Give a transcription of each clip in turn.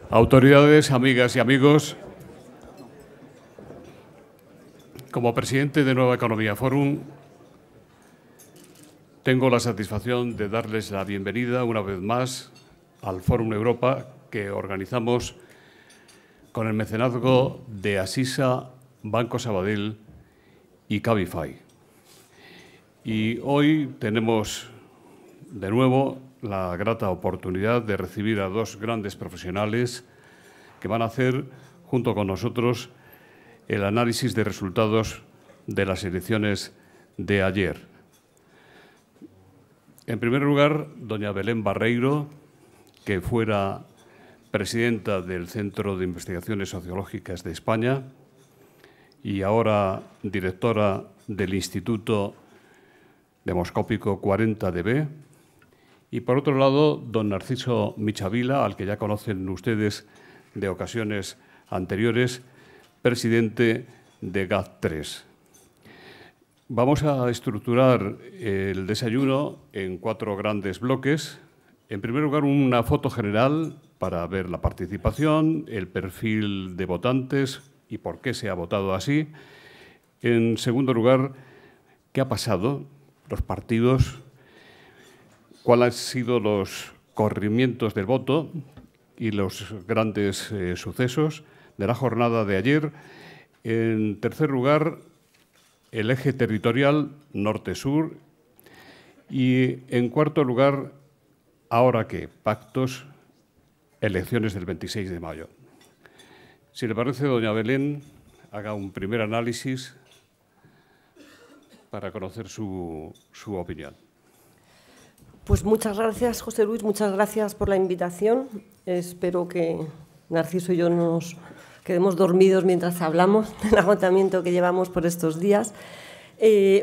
Autoridades, amigas y amigos, como presidente de Nueva Economía Forum, tengo la satisfacción de darles la bienvenida una vez más al Fórum Europa que organizamos con el mecenazgo de Asisa, Banco Sabadell y Cabify. Y hoy tenemos de nuevo la grata oportunidad de recibir a dos grandes profesionales que van a hacer, junto con nosotros, el análisis de resultados de las elecciones de ayer. En primer lugar, doña Belén Barreiro, que fuera presidenta del Centro de Investigaciones Sociológicas de España y ahora directora del Instituto Demoscópico 40DB. Y, por otro lado, don Narciso Michavila, al que ya conocen ustedes de ocasiones anteriores, presidente de GAT3. Vamos a estructurar el desayuno en 4 grandes bloques. En primer lugar, una foto general para ver la participación, el perfil de votantes y por qué se ha votado así. En segundo lugar, qué ha pasado, los partidos, cuáles han sido los corrimientos del voto y los grandes sucesos de la jornada de ayer. En tercer lugar, el eje territorial norte-sur. Y en cuarto lugar, ¿ahora qué? Pactos, elecciones del 26 de mayo. Si le parece, doña Belén, haga un primer análisis para conocer su opinión. Pues muchas gracias, José Luis, muchas gracias por la invitación. Espero que Narciso y yo nos quedemos dormidos mientras hablamos del agotamiento que llevamos por estos días.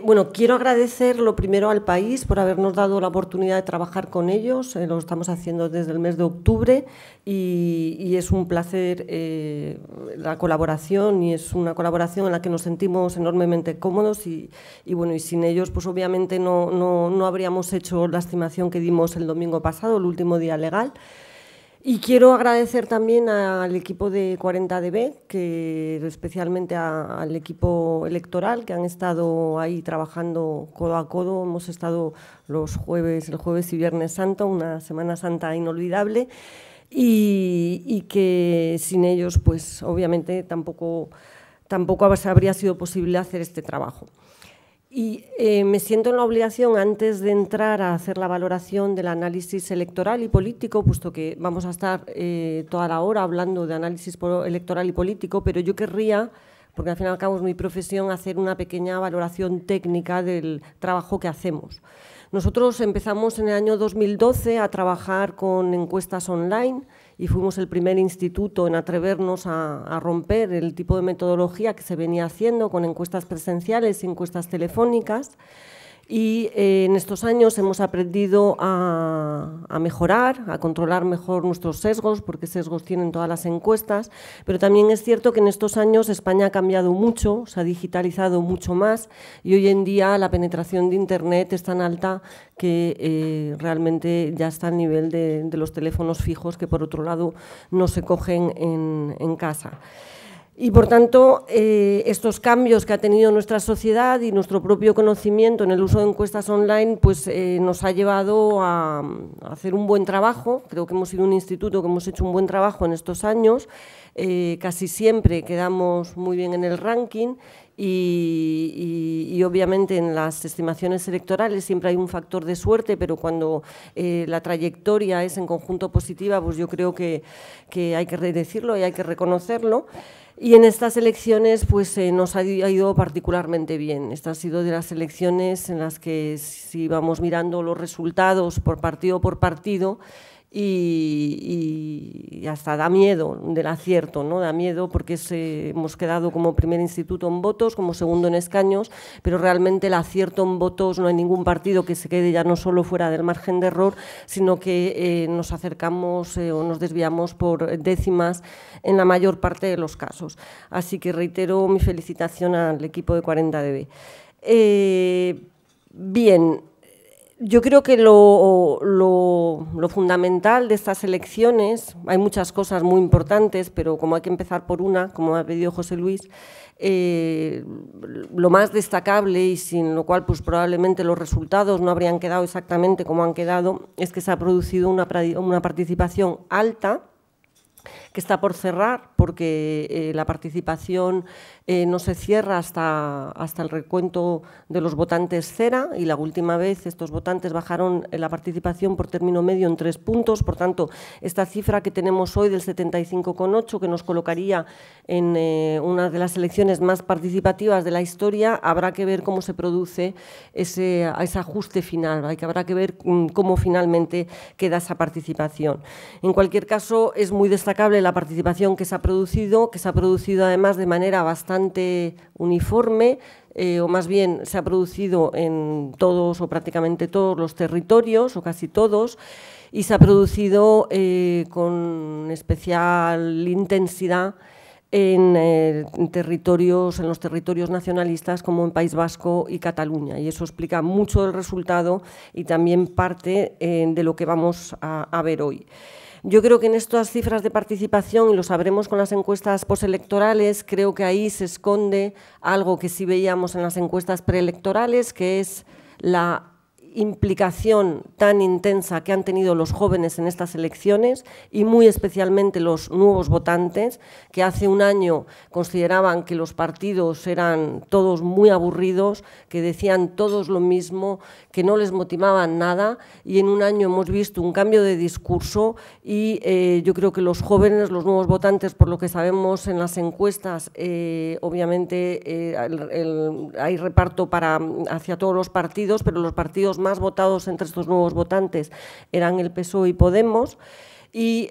Bueno, quiero agradecer lo primero al país por habernos dado la oportunidad de trabajar con ellos. Lo estamos haciendo desde el mes de octubre y es un placer la colaboración, y es una colaboración en la que nos sentimos enormemente cómodos y bueno, y sin ellos pues obviamente no habríamos hecho la estimación que dimos el domingo pasado, el último día legal. Y quiero agradecer también al equipo de 40DB, especialmente al equipo electoral, que han estado ahí trabajando codo a codo. Hemos estado el jueves y Viernes Santo, una Semana Santa inolvidable, y que sin ellos, pues obviamente tampoco habría sido posible hacer este trabajo. Y me siento en la obligación, antes de entrar a hacer la valoración del análisis electoral y político, puesto que vamos a estar toda la hora hablando de análisis electoral y político, pero yo querría, porque al fin y al cabo es mi profesión, hacer una pequeña valoración técnica del trabajo que hacemos. Nosotros empezamos en el año 2012 a trabajar con encuestas online y fuimos el primer instituto en atrevernos a romper el tipo de metodología que se venía haciendo con encuestas presenciales y encuestas telefónicas. Y en estos años hemos aprendido a mejorar, a controlar mejor nuestros sesgos, porque sesgos tienen todas las encuestas, pero también es cierto que en estos años España ha cambiado mucho, se ha digitalizado mucho más y hoy en día la penetración de Internet es tan alta que realmente ya está al nivel de los teléfonos fijos, que por otro lado no se cogen en casa. Y, por tanto, estos cambios que ha tenido nuestra sociedad y nuestro propio conocimiento en el uso de encuestas online pues, nos ha llevado a hacer un buen trabajo. Creo que hemos sido un instituto que hemos hecho un buen trabajo en estos años. Casi siempre quedamos muy bien en el ranking y obviamente en las estimaciones electorales siempre hay un factor de suerte, pero cuando la trayectoria es en conjunto positiva, pues yo creo que hay que decirlo y hay que reconocerlo. Y en estas elecciones pues, nos ha ido particularmente bien. Estas han sido de las elecciones en las que, si vamos mirando los resultados por partido, y hasta da miedo del acierto, ¿no? Da miedo porque hemos quedado como primer instituto en votos, como segundo en escaños, pero realmente el acierto en votos no hay ningún partido que se quede ya no solo fuera del margen de error, sino que nos acercamos o nos desviamos por décimas en la mayor parte de los casos. Así que reitero mi felicitación al equipo de 40DB. Bien. Yo creo que lo fundamental de estas elecciones, hay muchas cosas muy importantes, pero como hay que empezar por una, como ha pedido José Luis, lo más destacable, y sin lo cual pues probablemente los resultados no habrían quedado exactamente como han quedado, es que se ha producido una participación alta, que está por cerrar, porque la participación no se cierra hasta el recuento de los votantes cera, y la última vez estos votantes bajaron la participación por término medio en 3 puntos. Por tanto, esta cifra que tenemos hoy del 75,8, que nos colocaría en una de las elecciones más participativas de la historia, habrá que ver cómo se produce ese ajuste final, habrá que ver cómo finalmente queda esa participación. En cualquier caso, es muy destacable la participación que se ha producido además de manera bastante uniforme, o más bien se ha producido en todos o prácticamente todos los territorios, o casi todos, y se ha producido con especial intensidad en los territorios nacionalistas como en País Vasco y Cataluña, y eso explica mucho del resultado y también parte de lo que vamos a ver hoy. Yo creo que en estas cifras de participación, y lo sabremos con las encuestas postelectorales, creo que ahí se esconde algo que sí veíamos en las encuestas preelectorales, que es la implicación tan intensa que han tenido los jóvenes en estas elecciones, y muy especialmente los nuevos votantes, que hace un año consideraban que los partidos eran todos muy aburridos, que decían todos lo mismo, que no les motivaban nada, y en un año hemos visto un cambio de discurso, y yo creo que los jóvenes, los nuevos votantes, por lo que sabemos en las encuestas, obviamente hay reparto hacia todos los partidos, pero los partidos más votados entre estos nuevos votantes eran el PSOE y Podemos, y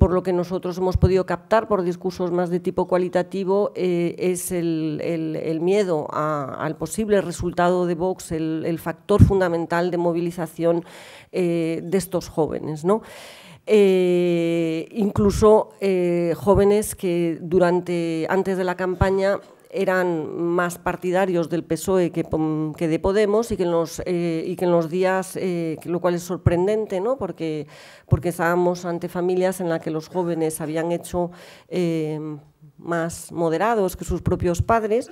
por lo que nosotros hemos podido captar por discursos más de tipo cualitativo, es el miedo al posible resultado de Vox el factor fundamental de movilización de estos jóvenes, ¿no? Incluso jóvenes que antes de la campaña eran más partidarios del PSOE que de Podemos, y que en los días, lo cual es sorprendente, ¿no? porque estábamos ante familias en las que los jóvenes habían hecho más moderados que sus propios padres,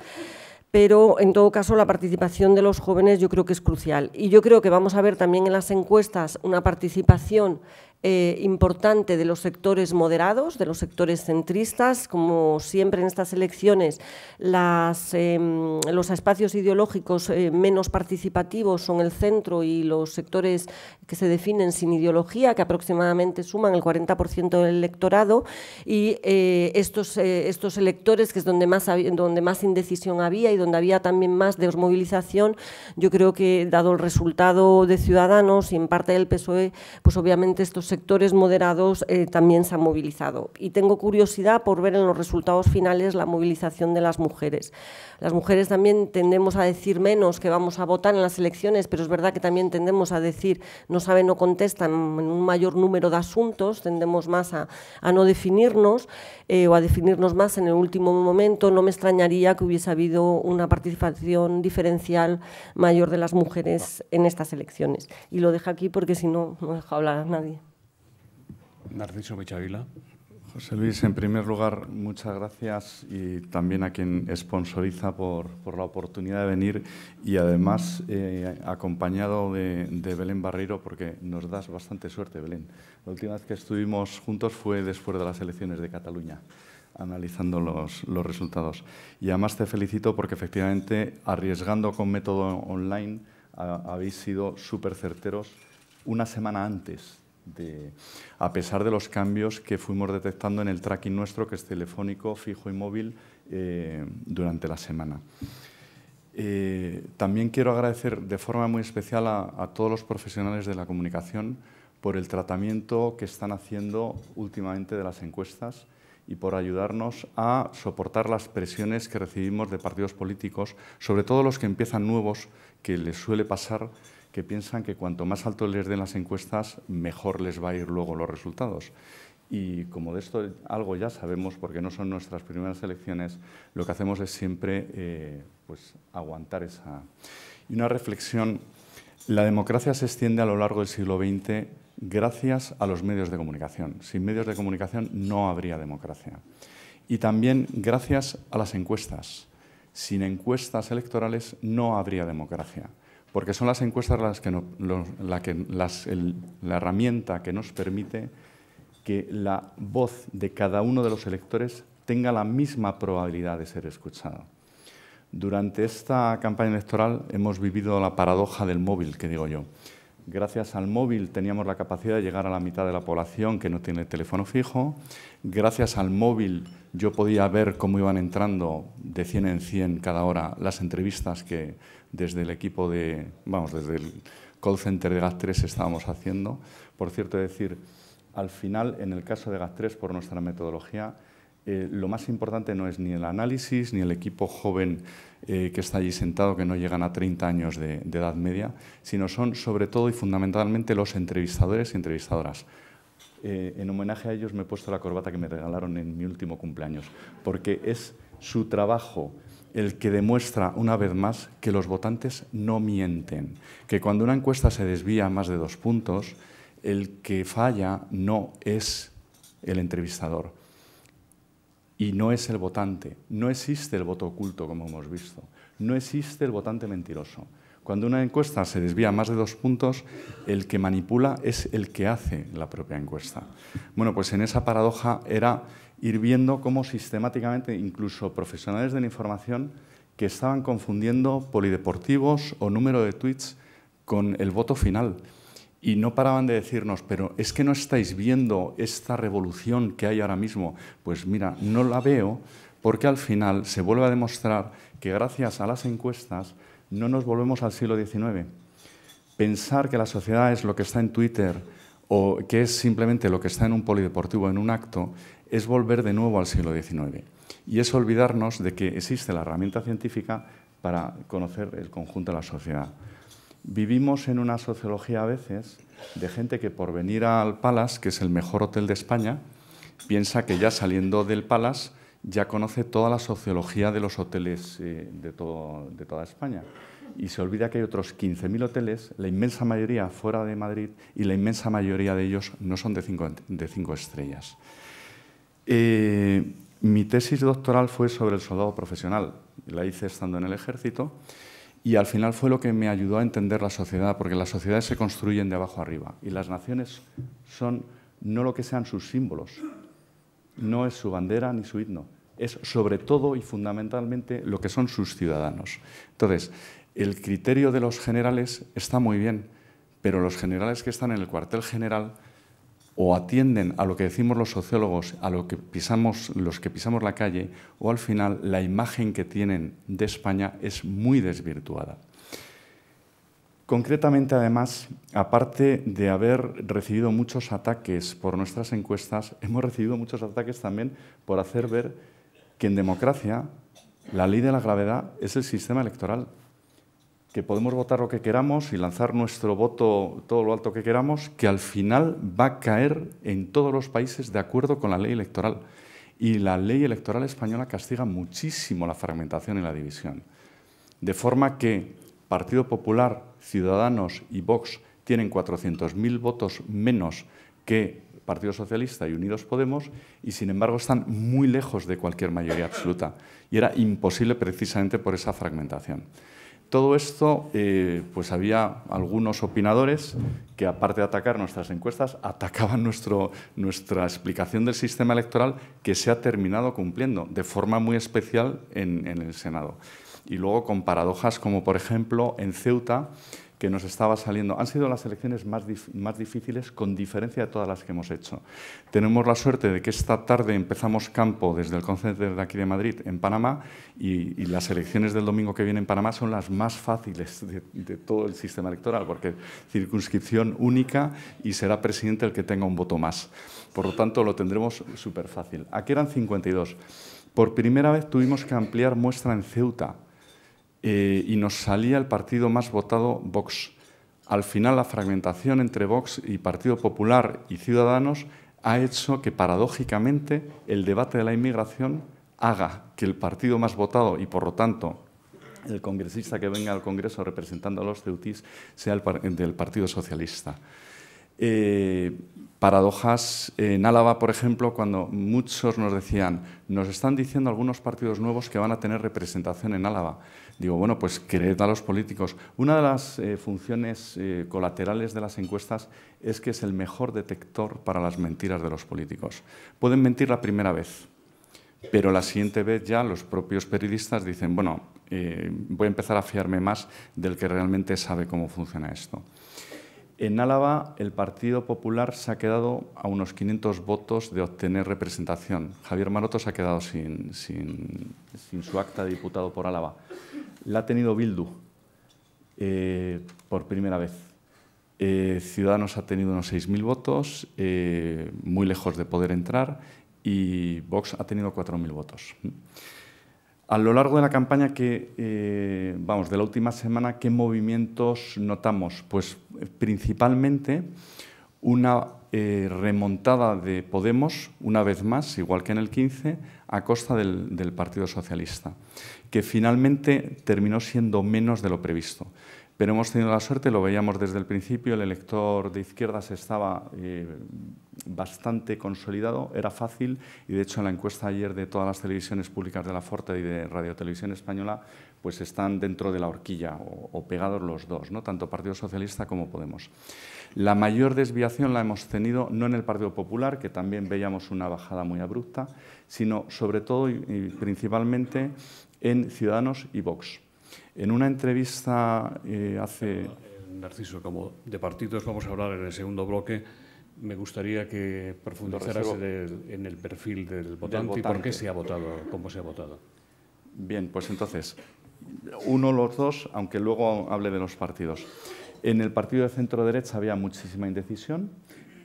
pero en todo caso la participación de los jóvenes yo creo que es crucial. Y yo creo que vamos a ver también en las encuestas una participación importante de los sectores moderados, de los sectores centristas. Como siempre en estas elecciones, los espacios ideológicos menos participativos son el centro y los sectores que se definen sin ideología, que aproximadamente suman el 40% del electorado, y estos electores, que es donde más indecisión había y donde había también más desmovilización, yo creo que, dado el resultado de Ciudadanos y en parte del PSOE, pues obviamente estos sectores moderados también se han movilizado. Y tengo curiosidad por ver en los resultados finales la movilización de las mujeres. Las mujeres también tendemos a decir menos que vamos a votar en las elecciones, pero es verdad que también tendemos a decir no saben, no contestan en un mayor número de asuntos, tendemos más a no definirnos o a definirnos más en el último momento. No me extrañaría que hubiese habido una participación diferencial mayor de las mujeres en estas elecciones. Y lo dejo aquí porque si no, no dejo hablar a nadie. Narciso Michavila. José Luis, en primer lugar, muchas gracias, y también a quien sponsoriza por la oportunidad de venir, y además acompañado de Belén Barreiro, porque nos das bastante suerte, Belén. La última vez que estuvimos juntos fue después de las elecciones de Cataluña, analizando los resultados. Y además te felicito porque efectivamente, arriesgando con método online, habéis sido súper certeros una semana antes, a pesar de los cambios que fuimos detectando en el tracking nuestro, que es telefónico, fijo y móvil, durante la semana. También quiero agradecer de forma muy especial a todos los profesionales de la comunicación por el tratamiento que están haciendo últimamente de las encuestas y por ayudarnos a soportar las presiones que recibimos de partidos políticos, sobre todo los que empiezan nuevos, que les suele pasar, que piensan que cuanto más alto les den las encuestas, mejor les va a ir luego los resultados. Y como de esto algo ya sabemos, porque no son nuestras primeras elecciones, lo que hacemos es siempre pues, aguantar esa. Y una reflexión La democracia se extiende a lo largo del siglo XX gracias a los medios de comunicación. Sin medios de comunicación no habría democracia. Y también gracias a las encuestas. Sin encuestas electorales no habría democracia, porque son las encuestas la herramienta que nos permite que la voz de cada uno de los electores tenga la misma probabilidad de ser escuchada. Durante esta campaña electoral hemos vivido la paradoja del móvil, que digo yo. Gracias al móvil teníamos la capacidad de llegar a la mitad de la población que no tiene teléfono fijo. Gracias al móvil yo podía ver cómo iban entrando de 100 en 100 cada hora las entrevistas que desde el equipo desde el call center de GAT3 estábamos haciendo. Por cierto, decir, al final, en el caso de GAT3, por nuestra metodología, lo más importante no es ni el análisis ni el equipo joven que está allí sentado, que no llegan a 30 años de edad media, sino son sobre todo y fundamentalmente los entrevistadores y entrevistadoras. En homenaje a ellos me he puesto la corbata que me regalaron en mi último cumpleaños, porque es su trabajo el que demuestra una vez más que los votantes no mienten, que cuando una encuesta se desvía más de 2 puntos, el que falla no es el entrevistador. Y no es el votante. No existe el voto oculto, como hemos visto. No existe el votante mentiroso. Cuando una encuesta se desvía más de 2 puntos, el que manipula es el que hace la propia encuesta. Bueno, pues en esa paradoja era ir viendo cómo sistemáticamente, incluso profesionales de la información, que estaban confundiendo polideportivos o número de tweets con el voto final. Y no paraban de decirnos, pero es que no estáis viendo esta revolución que hay ahora mismo. Pues mira, no la veo porque al final se vuelve a demostrar que gracias a las encuestas no nos volvemos al siglo XIX. Pensar que la sociedad es lo que está en Twitter o que es simplemente lo que está en un polideportivo, en un acto, es volver de nuevo al siglo XIX. Y es olvidarnos de que existe la herramienta científica para conocer el conjunto de la sociedad. Vivimos en una sociología a veces de gente que por venir al Palace, que es el mejor hotel de España, piensa que ya saliendo del Palace ya conoce toda la sociología de los hoteles de toda España. Y se olvida que hay otros 15.000 hoteles, la inmensa mayoría fuera de Madrid, y la inmensa mayoría de ellos no son de 5 estrellas. Mi tesis doctoral fue sobre el soldado profesional. La hice estando en el ejército. Y al final fue lo que me ayudó a entender la sociedad, porque las sociedades se construyen de abajo arriba y las naciones son no lo que sean sus símbolos, no es su bandera ni su himno, es sobre todo y fundamentalmente lo que son sus ciudadanos. Entonces, el criterio de los generales está muy bien, pero los generales que están en el cuartel general o atienden a lo que decimos los sociólogos, a lo que los que pisamos la calle, o al final la imagen que tienen de España es muy desvirtuada. Concretamente, además, aparte de haber recibido muchos ataques por nuestras encuestas, hemos recibido muchos ataques también por hacer ver que en democracia la ley de la gravedad es el sistema electoral, que podemos votar lo que queramos y lanzar nuestro voto todo lo alto que queramos, que al final va a caer en todos los países de acuerdo con la ley electoral. Y la ley electoral española castiga muchísimo la fragmentación y la división. De forma que Partido Popular, Ciudadanos y Vox tienen 400.000 votos menos que Partido Socialista y Unidos Podemos, y sin embargo están muy lejos de cualquier mayoría absoluta. Y era imposible precisamente por esa fragmentación. Todo esto, pues había algunos opinadores que, aparte de atacar nuestras encuestas, atacaban nuestra explicación del sistema electoral, que se ha terminado cumpliendo de forma muy especial en el Senado. Y luego con paradojas como, por ejemplo, en Ceuta, que nos estaba saliendo. Han sido las elecciones más difíciles, con diferencia de todas las que hemos hecho. Tenemos la suerte de que esta tarde empezamos campo desde el call center de aquí de Madrid, en Panamá, y las elecciones del domingo que viene en Panamá son las más fáciles de todo el sistema electoral, porque circunscripción única y será presidente el que tenga un voto más. Por lo tanto, lo tendremos súper fácil. Aquí eran 52. Por primera vez tuvimos que ampliar muestra en Ceuta. Y nos salía el partido más votado, Vox. Al final, la fragmentación entre Vox y Partido Popular y Ciudadanos ha hecho que, paradójicamente, el debate de la inmigración haga que el partido más votado y, por lo tanto, el congresista que venga al Congreso representando a los ceutíes sea del Partido Socialista. Paradojas en Álava, por ejemplo, cuando muchos nos decían, nos están diciendo algunos partidos nuevos que van a tener representación en Álava. Digo, bueno, pues creed a los políticos. Una de las funciones colaterales de las encuestas es que es el mejor detector para las mentiras de los políticos. Pueden mentir la primera vez, pero la siguiente vez ya los propios periodistas dicen, bueno, voy a empezar a fiarme más del que realmente sabe cómo funciona esto. En Álava, el Partido Popular se ha quedado a unos 500 votos de obtener representación. Javier Maroto se ha quedado sin su acta de diputado por Álava. La ha tenido Bildu por primera vez. Ciudadanos ha tenido unos 6.000 votos, muy lejos de poder entrar, y Vox ha tenido 4.000 votos. A lo largo de la campaña, de la última semana, ¿qué movimientos notamos? Pues principalmente una remontada de Podemos, una vez más, igual que en el 15, a costa del Partido Socialista, que finalmente terminó siendo menos de lo previsto. Pero hemos tenido la suerte, lo veíamos desde el principio, el elector de izquierdas estaba bastante consolidado, era fácil, y de hecho en la encuesta ayer de todas las televisiones públicas de la Forte y de Radio Televisión Española, pues están dentro de la horquilla o pegados los dos, ¿no? Tanto Partido Socialista como Podemos. La mayor desviación la hemos tenido no en el Partido Popular, que también veíamos una bajada muy abrupta, sino sobre todo y principalmente en Ciudadanos y Vox. En una entrevista hace... Narciso, como de partidos vamos a hablar en el segundo bloque, me gustaría que profundizaras en el perfil del votante y por qué se ha votado, cómo se ha votado. Bien, pues entonces, uno los dos, aunque luego hable de los partidos. En el partido de centro-derecha había muchísima indecisión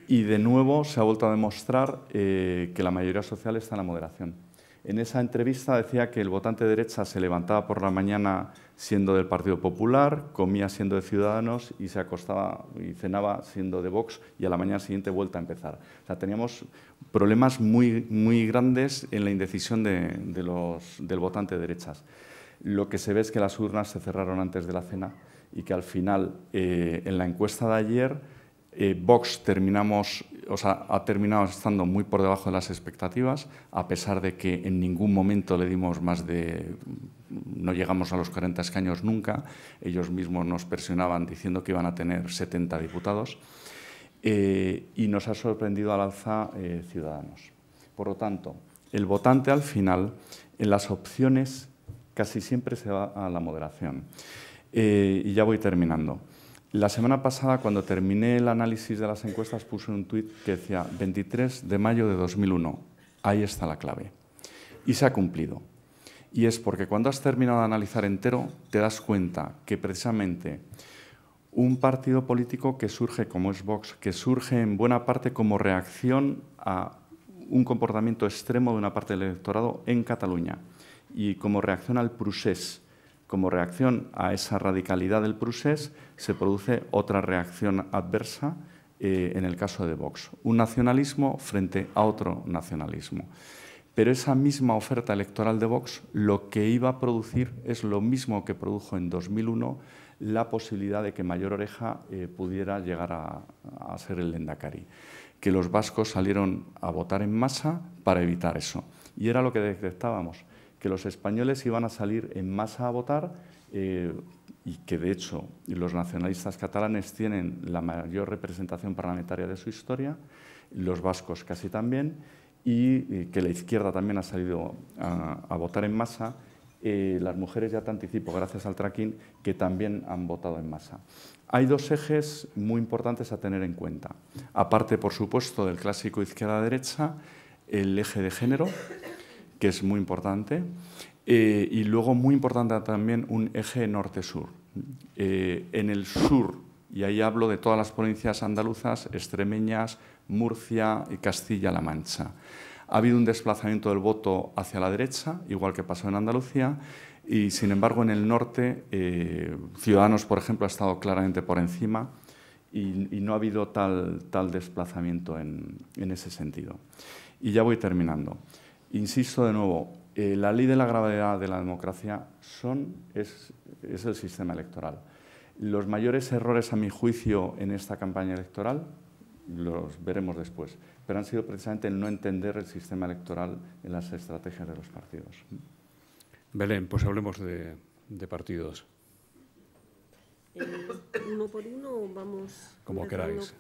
y de nuevo se ha vuelto a demostrar que la mayoría social está en la moderación. En esa entrevista decía que el votante de derecha se levantaba por la mañana siendo del Partido Popular, comía siendo de Ciudadanos y se acostaba y cenaba siendo de Vox, y a la mañana siguiente vuelta a empezar. O sea, teníamos problemas muy grandes en la indecisión del votante de derechas. Lo que se ve es que las urnas se cerraron antes de la cena y que al final, en la encuesta de ayer, Vox ha terminado estando muy por debajo de las expectativas, a pesar de que en ningún momento le dimos no llegamos a los 40 escaños nunca. Ellos mismos nos presionaban diciendo que iban a tener 70 diputados. Y nos ha sorprendido al alza Ciudadanos. Por lo tanto, el votante al final, en las opciones, casi siempre se va a la moderación. Y ya voy terminando. La semana pasada, cuando terminé el análisis de las encuestas, puse un tuit que decía 23 de mayo de 2001. Ahí está la clave. Y se ha cumplido. Y es porque cuando has terminado de analizar entero, te das cuenta que precisamente un partido político que surge, como es Vox, que surge en buena parte como reacción a un comportamiento extremo de una parte del electorado en Cataluña y como reacción al procés. Como reacción a esa radicalidad del procés, se produce otra reacción adversa en el caso de Vox. Un nacionalismo frente a otro nacionalismo. Pero esa misma oferta electoral de Vox lo que iba a producir es lo mismo que produjo en 2001 la posibilidad de que Mayor Oreja pudiera llegar a ser el lehendakari. Que los vascos salieron a votar en masa para evitar eso. Y era lo que detectábamos, que los españoles iban a salir en masa a votar y que, de hecho, los nacionalistas catalanes tienen la mayor representación parlamentaria de su historia, los vascos casi también, y que la izquierda también ha salido a votar en masa. Las mujeres, ya te anticipo, gracias al tracking, que también han votado en masa. Hay dos ejes muy importantes a tener en cuenta. Aparte, por supuesto, del clásico izquierda-derecha, el eje de género, que es muy importante, y luego muy importante también un eje norte-sur. En el sur, y ahí hablo de todas las provincias andaluzas, extremeñas, Murcia y Castilla-La Mancha. Ha habido un desplazamiento del voto hacia la derecha, igual que pasó en Andalucía, y sin embargo en el norte, Ciudadanos, por ejemplo, ha estado claramente por encima y no ha habido tal desplazamiento en ese sentido. Y ya voy terminando. Insisto de nuevo, La ley de la gravedad de la democracia es el sistema electoral. Los mayores errores, a mi juicio, en esta campaña electoral los veremos después, pero han sido precisamente el no entender el sistema electoral en las estrategias de los partidos. Belén, pues hablemos de partidos. Uno por uno, vamos... Como queráis.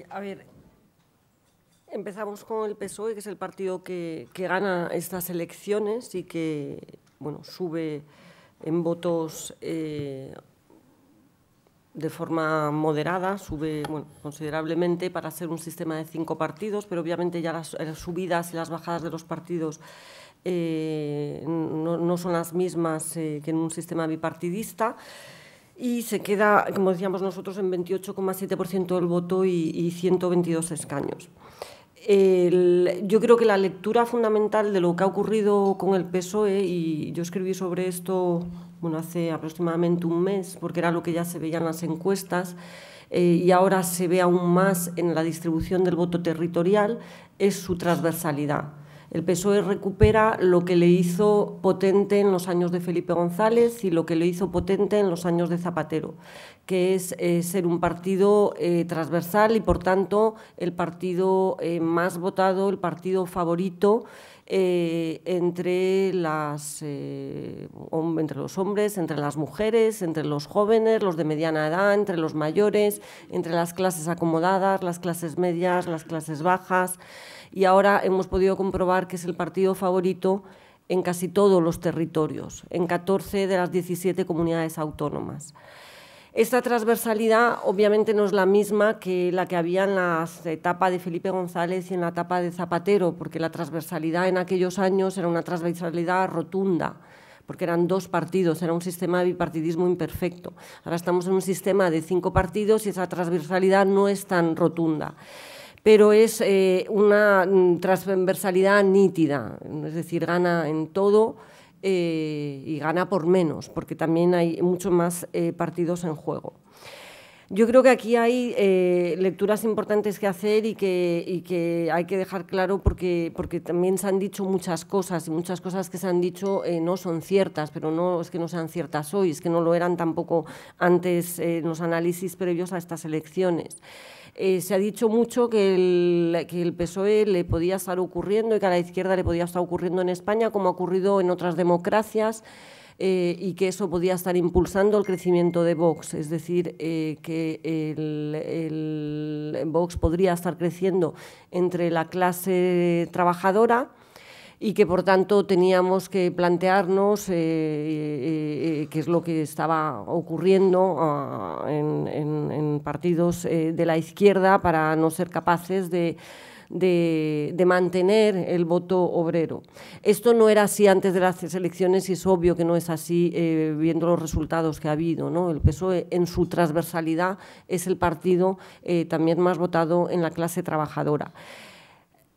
A ver, empezamos con el PSOE, que es el partido que gana estas elecciones y que, bueno, sube en votos de forma moderada, sube considerablemente para ser un sistema de 5 partidos, pero obviamente ya las subidas y las bajadas de los partidos no son las mismas que en un sistema bipartidista, y se queda, como decíamos nosotros, en 28,7% del voto y 122 escaños. Yo creo que la lectura fundamental de lo que ha ocurrido con el PSOE, y yo escribí sobre esto hace aproximadamente un mes, porque era lo que ya se veía en las encuestas, y ahora se ve aún más en la distribución del voto territorial, es su transversalidad. El PSOE recupera lo que le hizo potente en los años de Felipe González y lo que le hizo potente en los años de Zapatero, que es ser un partido transversal y, por tanto, el partido más votado, el partido favorito entre los hombres, entre las mujeres, entre los jóvenes, los de mediana edad, entre los mayores, entre las clases acomodadas, las clases medias, las clases bajas. Y ahora hemos podido comprobar que es el partido favorito en casi todos los territorios, en 14 de las 17 comunidades autónomas. Esta transversalidad obviamente no es la misma que la que había en la etapa de Felipe González y en la etapa de Zapatero, porque la transversalidad en aquellos años era una transversalidad rotunda, porque eran 2 partidos, era un sistema de bipartidismo imperfecto. Ahora estamos en un sistema de 5 partidos y esa transversalidad no es tan rotunda, pero es una transversalidad nítida, es decir, gana en todo y gana por menos, porque también hay muchos más partidos en juego. Yo creo que aquí hay lecturas importantes que hacer y que hay que dejar claro, porque también se han dicho muchas cosas, y muchas cosas que se han dicho no son ciertas, pero no es que no sean ciertas hoy, es que no lo eran tampoco antes en los análisis previos a estas elecciones. Se ha dicho mucho que el PSOE le podía estar ocurriendo y que a la izquierda le podía estar ocurriendo en España, como ha ocurrido en otras democracias, y que eso podía estar impulsando el crecimiento de Vox, es decir, que el Vox podría estar creciendo entre la clase trabajadora y que, por tanto, teníamos que plantearnos qué es lo que estaba ocurriendo en partidos de la izquierda para no ser capaces de mantener el voto obrero. Esto no era así antes de las elecciones y es obvio que no es así viendo los resultados que ha habido, ¿no? El PSOE, en su transversalidad, es el partido también más votado en la clase trabajadora.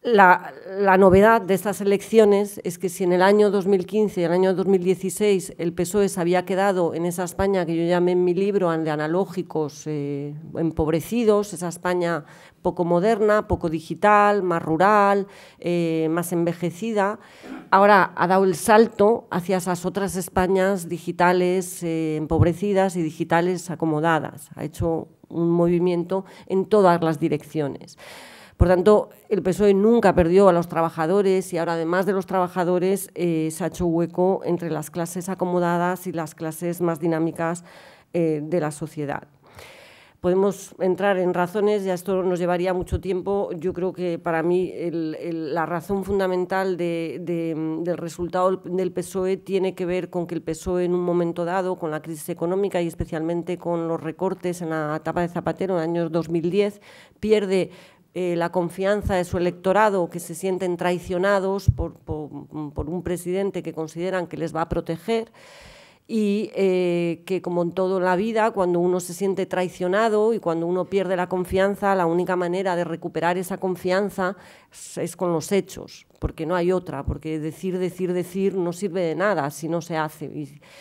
La novedad de estas elecciones es que si en el año 2015 y el año 2016 el PSOE se había quedado en esa España que yo llamé en mi libro de analógicos empobrecidos, esa España poco moderna, poco digital, más rural, más envejecida, ahora ha dado el salto hacia esas otras Españas digitales empobrecidas y digitales acomodadas. Ha hecho un movimiento en todas las direcciones. Por tanto, el PSOE nunca perdió a los trabajadores y ahora, además de los trabajadores, se ha hecho hueco entre las clases acomodadas y las clases más dinámicas de la sociedad. Podemos entrar en razones, ya esto nos llevaría mucho tiempo. Yo creo que para mí la razón fundamental del resultado del PSOE tiene que ver con que el PSOE en un momento dado, con la crisis económica y especialmente con los recortes en la etapa de Zapatero en el año 2010, pierde la confianza de su electorado, que se sienten traicionados por un presidente que consideran que les va a proteger, y que, como en todo en la vida, cuando uno se siente traicionado y cuando uno pierde la confianza, la única manera de recuperar esa confianza es con los hechos, porque no hay otra, porque decir no sirve de nada si no se hace.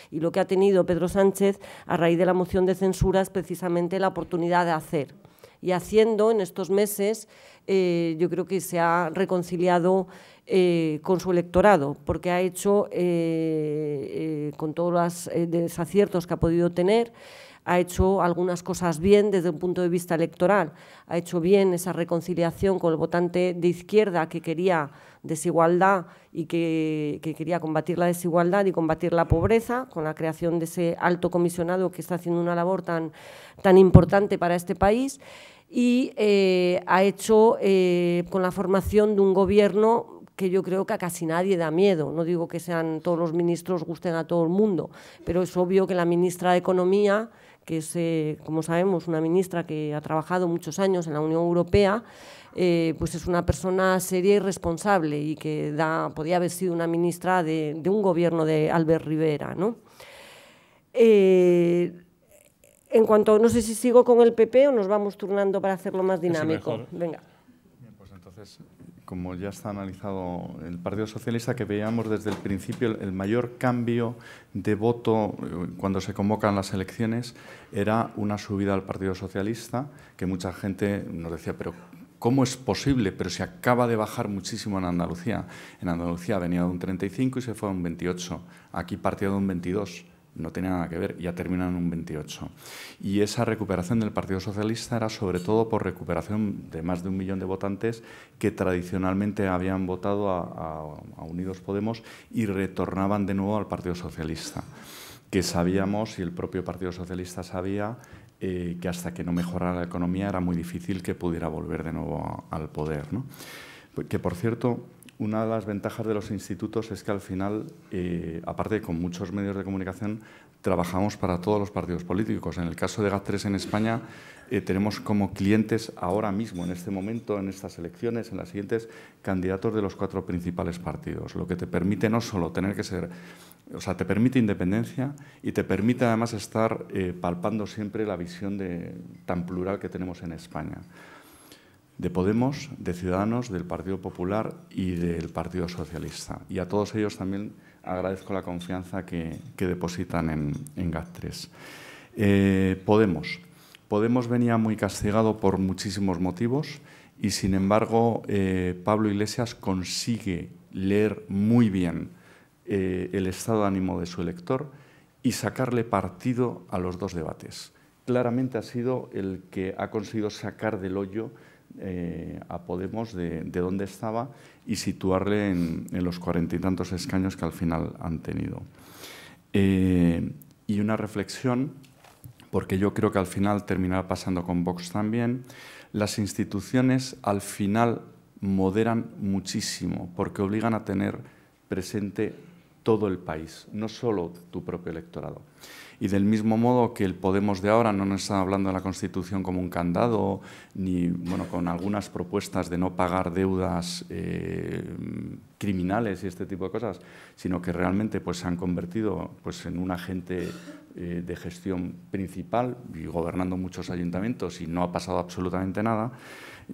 Y lo que ha tenido Pedro Sánchez a raíz de la moción de censura es precisamente la oportunidad de hacer. y haciendo en estos meses, yo creo que se ha reconciliado con su electorado, porque ha hecho, con todos los desaciertos que ha podido tener, ha hecho algunas cosas bien desde un punto de vista electoral, ha hecho bien esa reconciliación con el votante de izquierda que quería desigualdad y que quería combatir la desigualdad y combatir la pobreza, con la creación de ese alto comisionado que está haciendo una labor tan importante para este país, y ha hecho con la formación de un gobierno que yo creo que a casi nadie da miedo. No digo que sean todos los ministros gusten a todo el mundo, pero es obvio que la ministra de Economía, que es, como sabemos, una ministra que ha trabajado muchos años en la Unión Europea, pues es una persona seria y responsable y que podía haber sido una ministra de un gobierno de Albert Rivera, ¿no? En cuanto, no sé si sigo con el PP o nos vamos turnando para hacerlo más dinámico. Venga. Bien, pues entonces, como ya está analizado el Partido Socialista, que veíamos desde el principio el mayor cambio de voto cuando se convocan las elecciones era una subida al Partido Socialista, que mucha gente nos decía, pero ¿cómo es posible? Pero se acaba de bajar muchísimo en Andalucía. En Andalucía venía de un 35 y se fue a un 28. Aquí partía de un 22. No tenía nada que ver, ya terminan en un 28. Y esa recuperación del Partido Socialista era sobre todo por recuperación de más de 1 millón de votantes que tradicionalmente habían votado a Unidos Podemos y retornaban de nuevo al Partido Socialista, que sabíamos, y el propio Partido Socialista sabía, que hasta que no mejorara la economía era muy difícil que pudiera volver de nuevo al poder, ¿no? Que, por cierto, una de las ventajas de los institutos es que al final, aparte de con muchos medios de comunicación, trabajamos para todos los partidos políticos. En el caso de GAT3 en España, tenemos como clientes ahora mismo, en este momento, en estas elecciones, en las siguientes, candidatos de los 4 principales partidos, lo que te permite no solo tener que ser, o sea, te permite independencia y te permite además estar palpando siempre la visión tan plural que tenemos en España, de Podemos, de Ciudadanos, del Partido Popular y del Partido Socialista. Y a todos ellos también agradezco la confianza que depositan en GAT3. Podemos venía muy castigado por muchísimos motivos y, sin embargo, Pablo Iglesias consigue leer muy bien el estado de ánimo de su elector y sacarle partido a los 2 debates. Claramente ha sido el que ha conseguido sacar del hoyo a Podemos de dónde estaba y situarle en los 40 y tantos escaños que al final han tenido. Y una reflexión, porque yo creo que al final terminará pasando con Vox también, las instituciones al final moderan muchísimo porque obligan a tener presente todo el país, no solo tu propio electorado. Y del mismo modo que el Podemos de ahora no nos está hablando de la Constitución como un candado, ni bueno, con algunas propuestas de no pagar deudas criminales y este tipo de cosas, sino que realmente pues, se han convertido pues, en un agente de gestión principal y gobernando muchos ayuntamientos y no ha pasado absolutamente nada.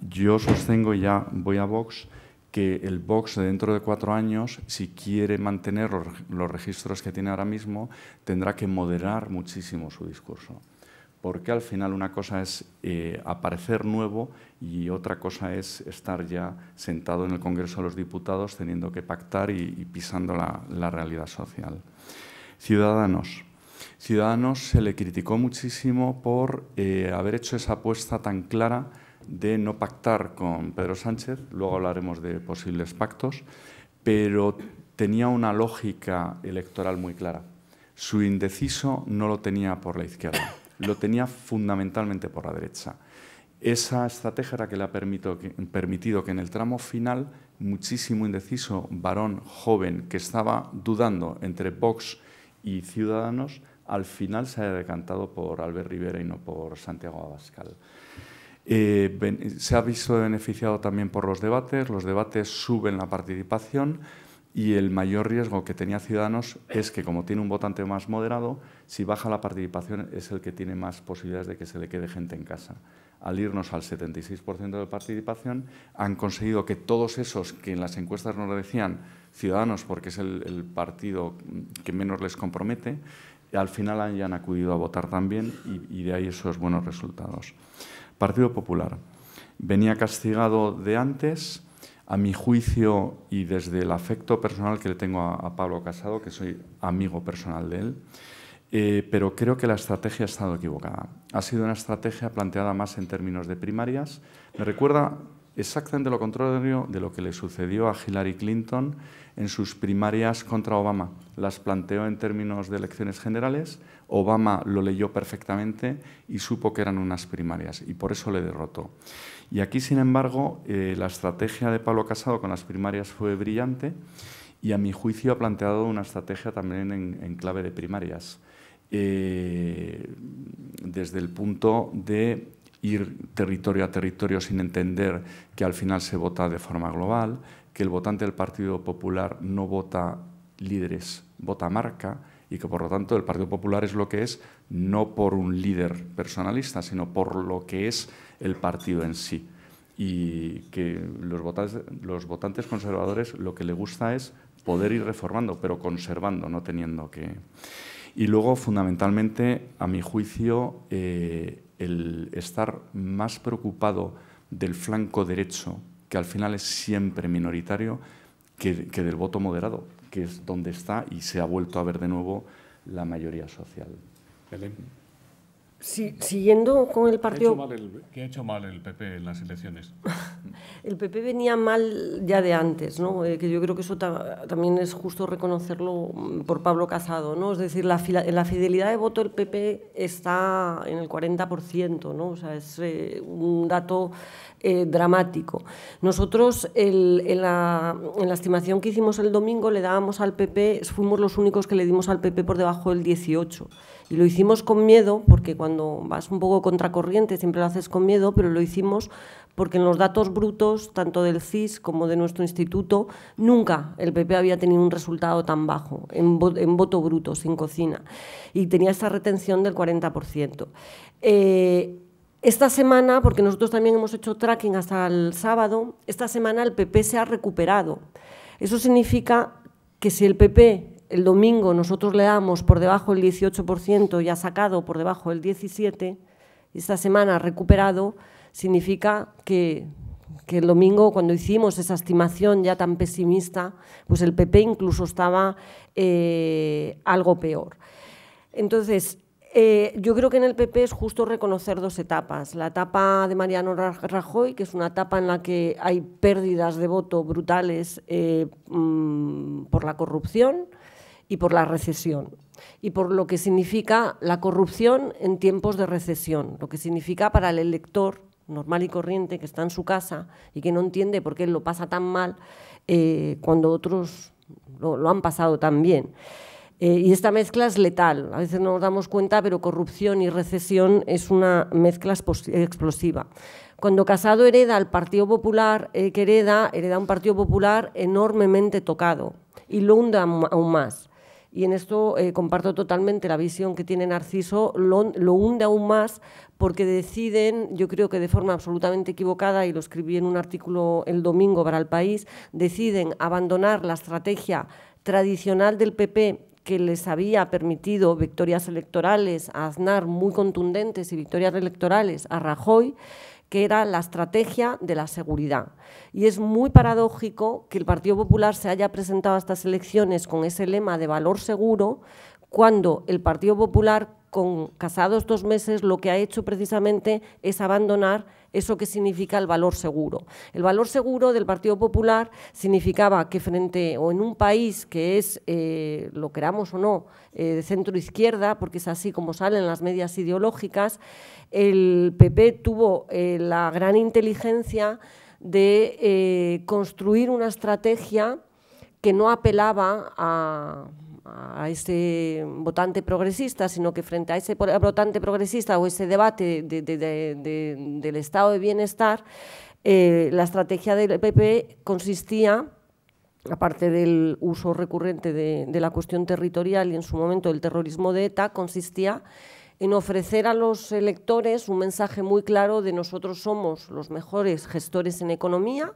Yo sostengo, y ya voy a Vox, que el Vox dentro de 4 años, si quiere mantener los registros que tiene ahora mismo, tendrá que moderar muchísimo su discurso. Porque al final una cosa es aparecer nuevo y otra cosa es estar ya sentado en el Congreso de los Diputados teniendo que pactar y pisando la realidad social. Ciudadanos. Ciudadanos se le criticó muchísimo por haber hecho esa apuesta tan clara de no pactar con Pedro Sánchez, luego hablaremos de posibles pactos, pero tenía una lógica electoral muy clara. Su indeciso no lo tenía por la izquierda, lo tenía fundamentalmente por la derecha. Esa estrategia era que le ha permitido que en el tramo final muchísimo indeciso, varón joven que estaba dudando entre Vox y Ciudadanos, al final se haya decantado por Albert Rivera y no por Santiago Abascal. Se ha visto beneficiado también por los debates suben la participación y el mayor riesgo que tenía Ciudadanos es que, como tiene un votante más moderado, si baja la participación es el que tiene más posibilidades de que se le quede gente en casa. Al irnos al 76% de participación, han conseguido que todos esos que en las encuestas nos decían Ciudadanos porque es el partido que menos les compromete, al final hayan acudido a votar también y de ahí esos buenos resultados. Partido Popular. Venía castigado de antes, a mi juicio y desde el afecto personal que le tengo a Pablo Casado, que soy amigo personal de él, pero creo que la estrategia ha estado equivocada. Ha sido una estrategia planteada más en términos de primarias. Me recuerda exactamente lo contrario de lo que le sucedió a Hillary Clinton en sus primarias contra Obama. Las planteó en términos de elecciones generales, Obama lo leyó perfectamente y supo que eran unas primarias y por eso le derrotó. Y aquí, sin embargo, la estrategia de Pablo Casado con las primarias fue brillante y a mi juicio ha planteado una estrategia también en clave de primarias, desde el punto de ir territorio a territorio sin entender que al final se vota de forma global, que el votante del Partido Popular no vota líderes, vota marca, y que por lo tanto el Partido Popular es lo que es, no por un líder personalista, sino por lo que es el partido en sí. Y que los votantes conservadores lo que les gusta es poder ir reformando, pero conservando, no teniendo que... Y luego, fundamentalmente, a mi juicio, el estar más preocupado del flanco derecho, que al final es siempre minoritario, que del voto moderado, que es donde está y se ha vuelto a ver de nuevo la mayoría social. Belén. Sí, siguiendo con el partido... ¿Qué ha hecho mal el PP en las elecciones? El PP venía mal ya de antes, ¿no? Que yo creo que eso también es justo reconocerlo por Pablo Casado, ¿no? Es decir, la fidelidad de voto del PP está en el 40%, ¿no? O sea, es un dato dramático. Nosotros, en la estimación que hicimos el domingo, le dábamos al PP, fuimos los únicos que le dimos al PP por debajo del 18%. Y lo hicimos con miedo, porque cuando vas un poco contracorriente siempre lo haces con miedo, pero lo hicimos porque en los datos brutos, tanto del CIS como de nuestro instituto, nunca el PP había tenido un resultado tan bajo, en voto bruto, sin cocina, y tenía esa retención del 40%. Esta semana, porque nosotros también hemos hecho tracking hasta el sábado, esta semana el PP se ha recuperado. Eso significa que si el PP... el domingo nosotros le damos por debajo del 18% y ha sacado por debajo del 17%, esta semana ha recuperado, significa que el domingo, cuando hicimos esa estimación ya tan pesimista, pues el PP incluso estaba algo peor. Entonces, yo creo que en el PP es justo reconocer dos etapas. La etapa de Mariano Rajoy, que es una etapa en la que hay pérdidas de voto brutales por la corrupción, y por la recesión, y por lo que significa la corrupción en tiempos de recesión, lo que significa para el elector normal y corriente que está en su casa y que no entiende por qué lo pasa tan mal cuando otros lo han pasado tan bien. Y esta mezcla es letal, a veces no nos damos cuenta, pero corrupción y recesión es una mezcla explosiva. Cuando Casado hereda al Partido Popular, que hereda un Partido Popular enormemente tocado y lo hunde aún más. Y en esto comparto totalmente la visión que tiene Narciso, lo hunde aún más porque deciden, yo creo que de forma absolutamente equivocada, y lo escribí en un artículo el domingo para El País, deciden abandonar la estrategia tradicional del PP que les había permitido victorias electorales a Aznar muy contundentes y victorias electorales a Rajoy, que era la estrategia de la seguridad. Y es muy paradójico que el Partido Popular se haya presentado a estas elecciones con ese lema de valor seguro, cuando el Partido Popular, con Casado estos meses, lo que ha hecho precisamente es abandonar eso que significa el valor seguro. El valor seguro del Partido Popular significaba que frente, o en un país que es, lo queramos o no, de centro-izquierda, porque es así como salen las medias ideológicas, el PP tuvo la gran inteligencia de construir una estrategia que no apelaba a ese votante progresista, sino que frente a ese votante progresista o ese debate del estado de bienestar, la estrategia del PP consistía, aparte del uso recurrente de la cuestión territorial y en su momento del terrorismo de ETA, consistía en ofrecer a los electores un mensaje muy claro de nosotros somos los mejores gestores en economía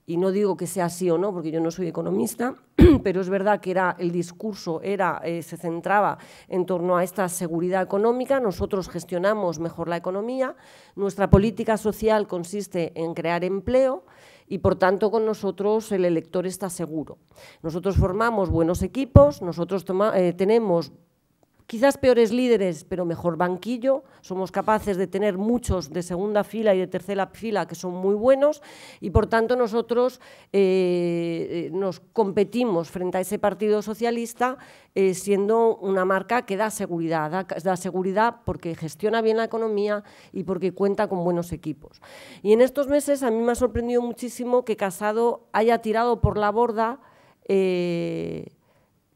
y no digo que sea así o no, porque yo no soy economista, pero es verdad que el discurso se centraba en torno a esta seguridad económica. Nosotros gestionamos mejor la economía, nuestra política social consiste en crear empleo y, por tanto, con nosotros el elector está seguro. Nosotros formamos buenos equipos, nosotros tenemos quizás peores líderes, pero mejor banquillo. Somos capaces de tener muchos de segunda fila y de tercera fila que son muy buenos y, por tanto, nosotros nos competimos frente a ese Partido Socialista siendo una marca que da seguridad porque gestiona bien la economía y porque cuenta con buenos equipos. Y en estos meses a mí me ha sorprendido muchísimo que Casado haya tirado por la borda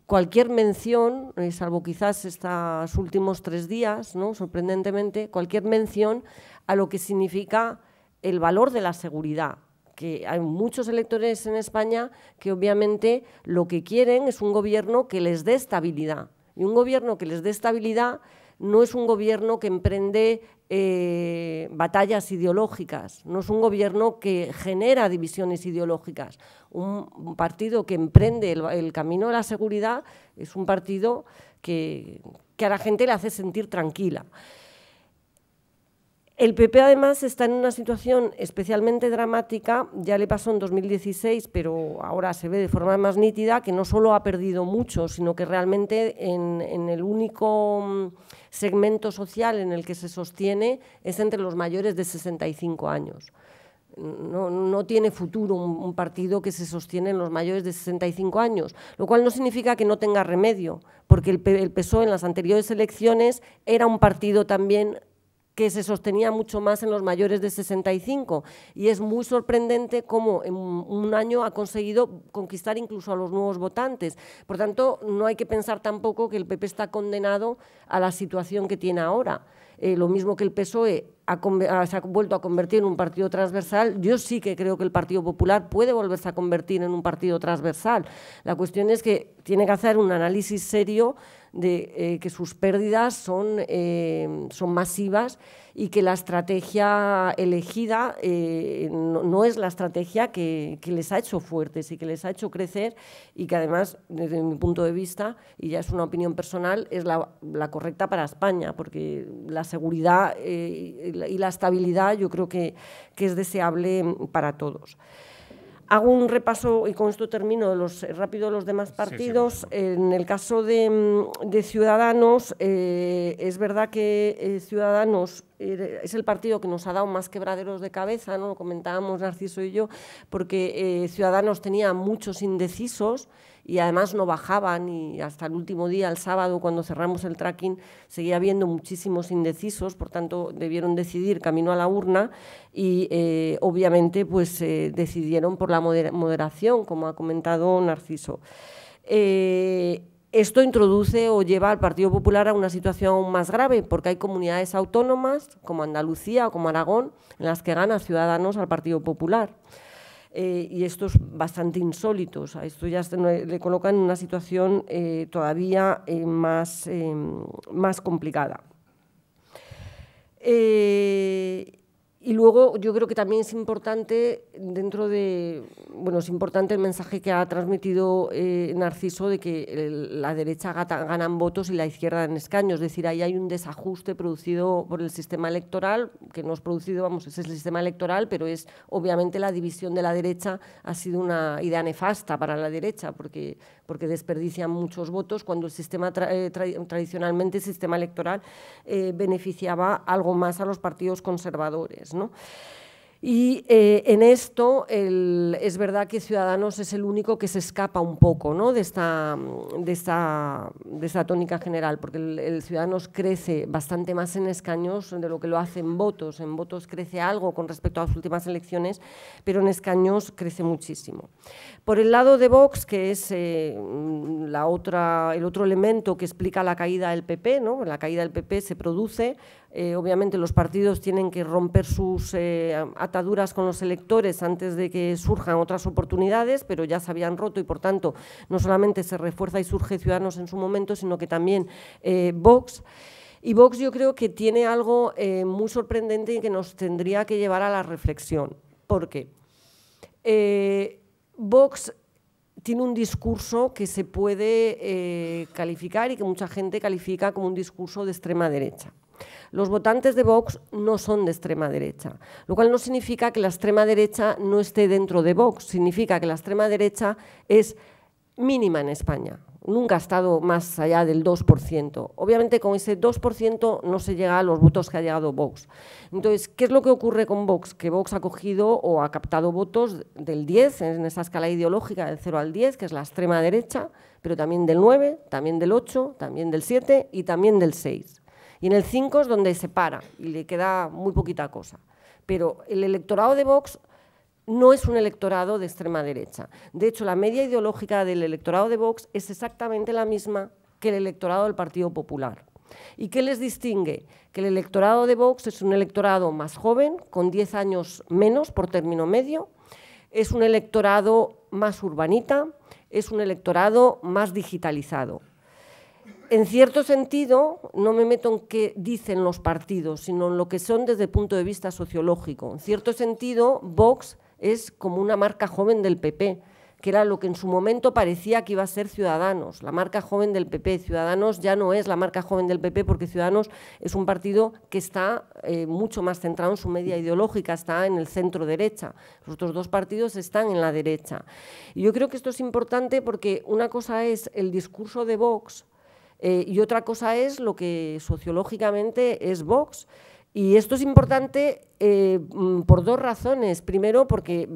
cualquier mención, salvo quizás estos últimos 3 días, ¿no?, sorprendentemente, cualquier mención a lo que significa el valor de la seguridad. Que hay muchos electores en España que obviamente lo que quieren es un gobierno que les dé estabilidad. Y un gobierno que les dé estabilidad no es un gobierno que emprende batallas ideológicas, no es un gobierno que genera divisiones ideológicas. Un partido que emprende el camino de la seguridad es un partido que a la gente le hace sentir tranquila. El PP, además, está en una situación especialmente dramática, ya le pasó en 2016, pero ahora se ve de forma más nítida, que no solo ha perdido mucho, sino que realmente en el único segmento social en el que se sostiene es entre los mayores de 65 años. No tiene futuro un partido que se sostiene en los mayores de 65 años, lo cual no significa que no tenga remedio, porque el PSOE en las anteriores elecciones era un partido también que se sostenía mucho más en los mayores de 65 y es muy sorprendente cómo en un año ha conseguido conquistar incluso a los nuevos votantes. Por tanto, no hay que pensar tampoco que el PP está condenado a la situación que tiene ahora. Lo mismo que el PSOE se ha vuelto a convertir en un partido transversal, yo sí que creo que el Partido Popular puede volverse a convertir en un partido transversal. La cuestión es que tiene que hacer un análisis serio de que sus pérdidas son masivas y que la estrategia elegida no es la estrategia que les ha hecho fuertes y que les ha hecho crecer y que además, desde mi punto de vista, y ya es una opinión personal, es la correcta para España, porque la seguridad y la estabilidad yo creo que es deseable para todos. Hago un repaso, y con esto termino, rápido los demás partidos. Sí. En el caso de Ciudadanos, es verdad que Ciudadanos es el partido que nos ha dado más quebraderos de cabeza, ¿no? Lo comentábamos Narciso y yo, porque Ciudadanos tenía muchos indecisos y además no bajaban, y hasta el último día, el sábado, cuando cerramos el tracking, seguía habiendo muchísimos indecisos, por tanto debieron decidir camino a la urna y obviamente pues decidieron por la moderación, como ha comentado Narciso. Esto introduce o lleva al Partido Popular a una situación aún más grave, porque hay comunidades autónomas, como Andalucía o como Aragón, en las que gana Ciudadanos al Partido Popular. Y esto es bastante insólito, o sea, esto ya le coloca en una situación todavía más complicada. Y luego yo creo que también es importante es importante el mensaje que ha transmitido Narciso de que la derecha gana en votos y la izquierda en escaños, es decir, ahí hay un desajuste producido por el sistema electoral, que no es producido, es el sistema electoral, pero es obviamente la división de la derecha ha sido una idea nefasta para la derecha, porque desperdician muchos votos cuando el sistema tradicionalmente, el sistema electoral, beneficiaba algo más a los partidos conservadores, ¿no? Y en esto es verdad que Ciudadanos es el único que se escapa un poco, ¿no?, de esta tónica general, porque el Ciudadanos crece bastante más en escaños de lo que lo hace en votos. En votos crece algo con respecto a las últimas elecciones, pero en escaños crece muchísimo. Por el lado de Vox, que es el otro elemento que explica la caída del PP, ¿no? La caída del PP se produce, obviamente los partidos tienen que romper sus ataduras con los electores antes de que surjan otras oportunidades, pero ya se habían roto y, por tanto, no solamente se refuerza y surge Ciudadanos en su momento, sino que también Vox. Y Vox yo creo que tiene algo muy sorprendente y que nos tendría que llevar a la reflexión. ¿Por qué? Vox tiene un discurso que se puede calificar y que mucha gente califica como un discurso de extrema derecha. Los votantes de Vox no son de extrema derecha, lo cual no significa que la extrema derecha no esté dentro de Vox, significa que la extrema derecha es mínima en España. Nunca ha estado más allá del 2%. Obviamente con ese 2% no se llega a los votos que ha llegado Vox. Entonces, ¿qué es lo que ocurre con Vox? Que Vox ha cogido o ha captado votos del 10, en esa escala ideológica del 0 al 10, que es la extrema derecha, pero también del 9, también del 8, también del 7 y también del 6. Y en el 5 es donde se para y le queda muy poquita cosa. Pero el electorado de Vox no es un electorado de extrema derecha. De hecho, la media ideológica del electorado de Vox es exactamente la misma que el electorado del Partido Popular. ¿Y qué les distingue? Que el electorado de Vox es un electorado más joven, con 10 años menos por término medio, es un electorado más urbanita, es un electorado más digitalizado. En cierto sentido, no me meto en qué dicen los partidos, sino en lo que son desde el punto de vista sociológico. En cierto sentido, Vox es como una marca joven del PP, que era lo que en su momento parecía que iba a ser Ciudadanos, la marca joven del PP. Ciudadanos ya no es la marca joven del PP porque Ciudadanos es un partido que está mucho más centrado en su media ideológica, está en el centro derecha. Los otros dos partidos están en la derecha. Y yo creo que esto es importante porque una cosa es el discurso de Vox y otra cosa es lo que sociológicamente es Vox. Y esto es importante por dos razones. Primero, porque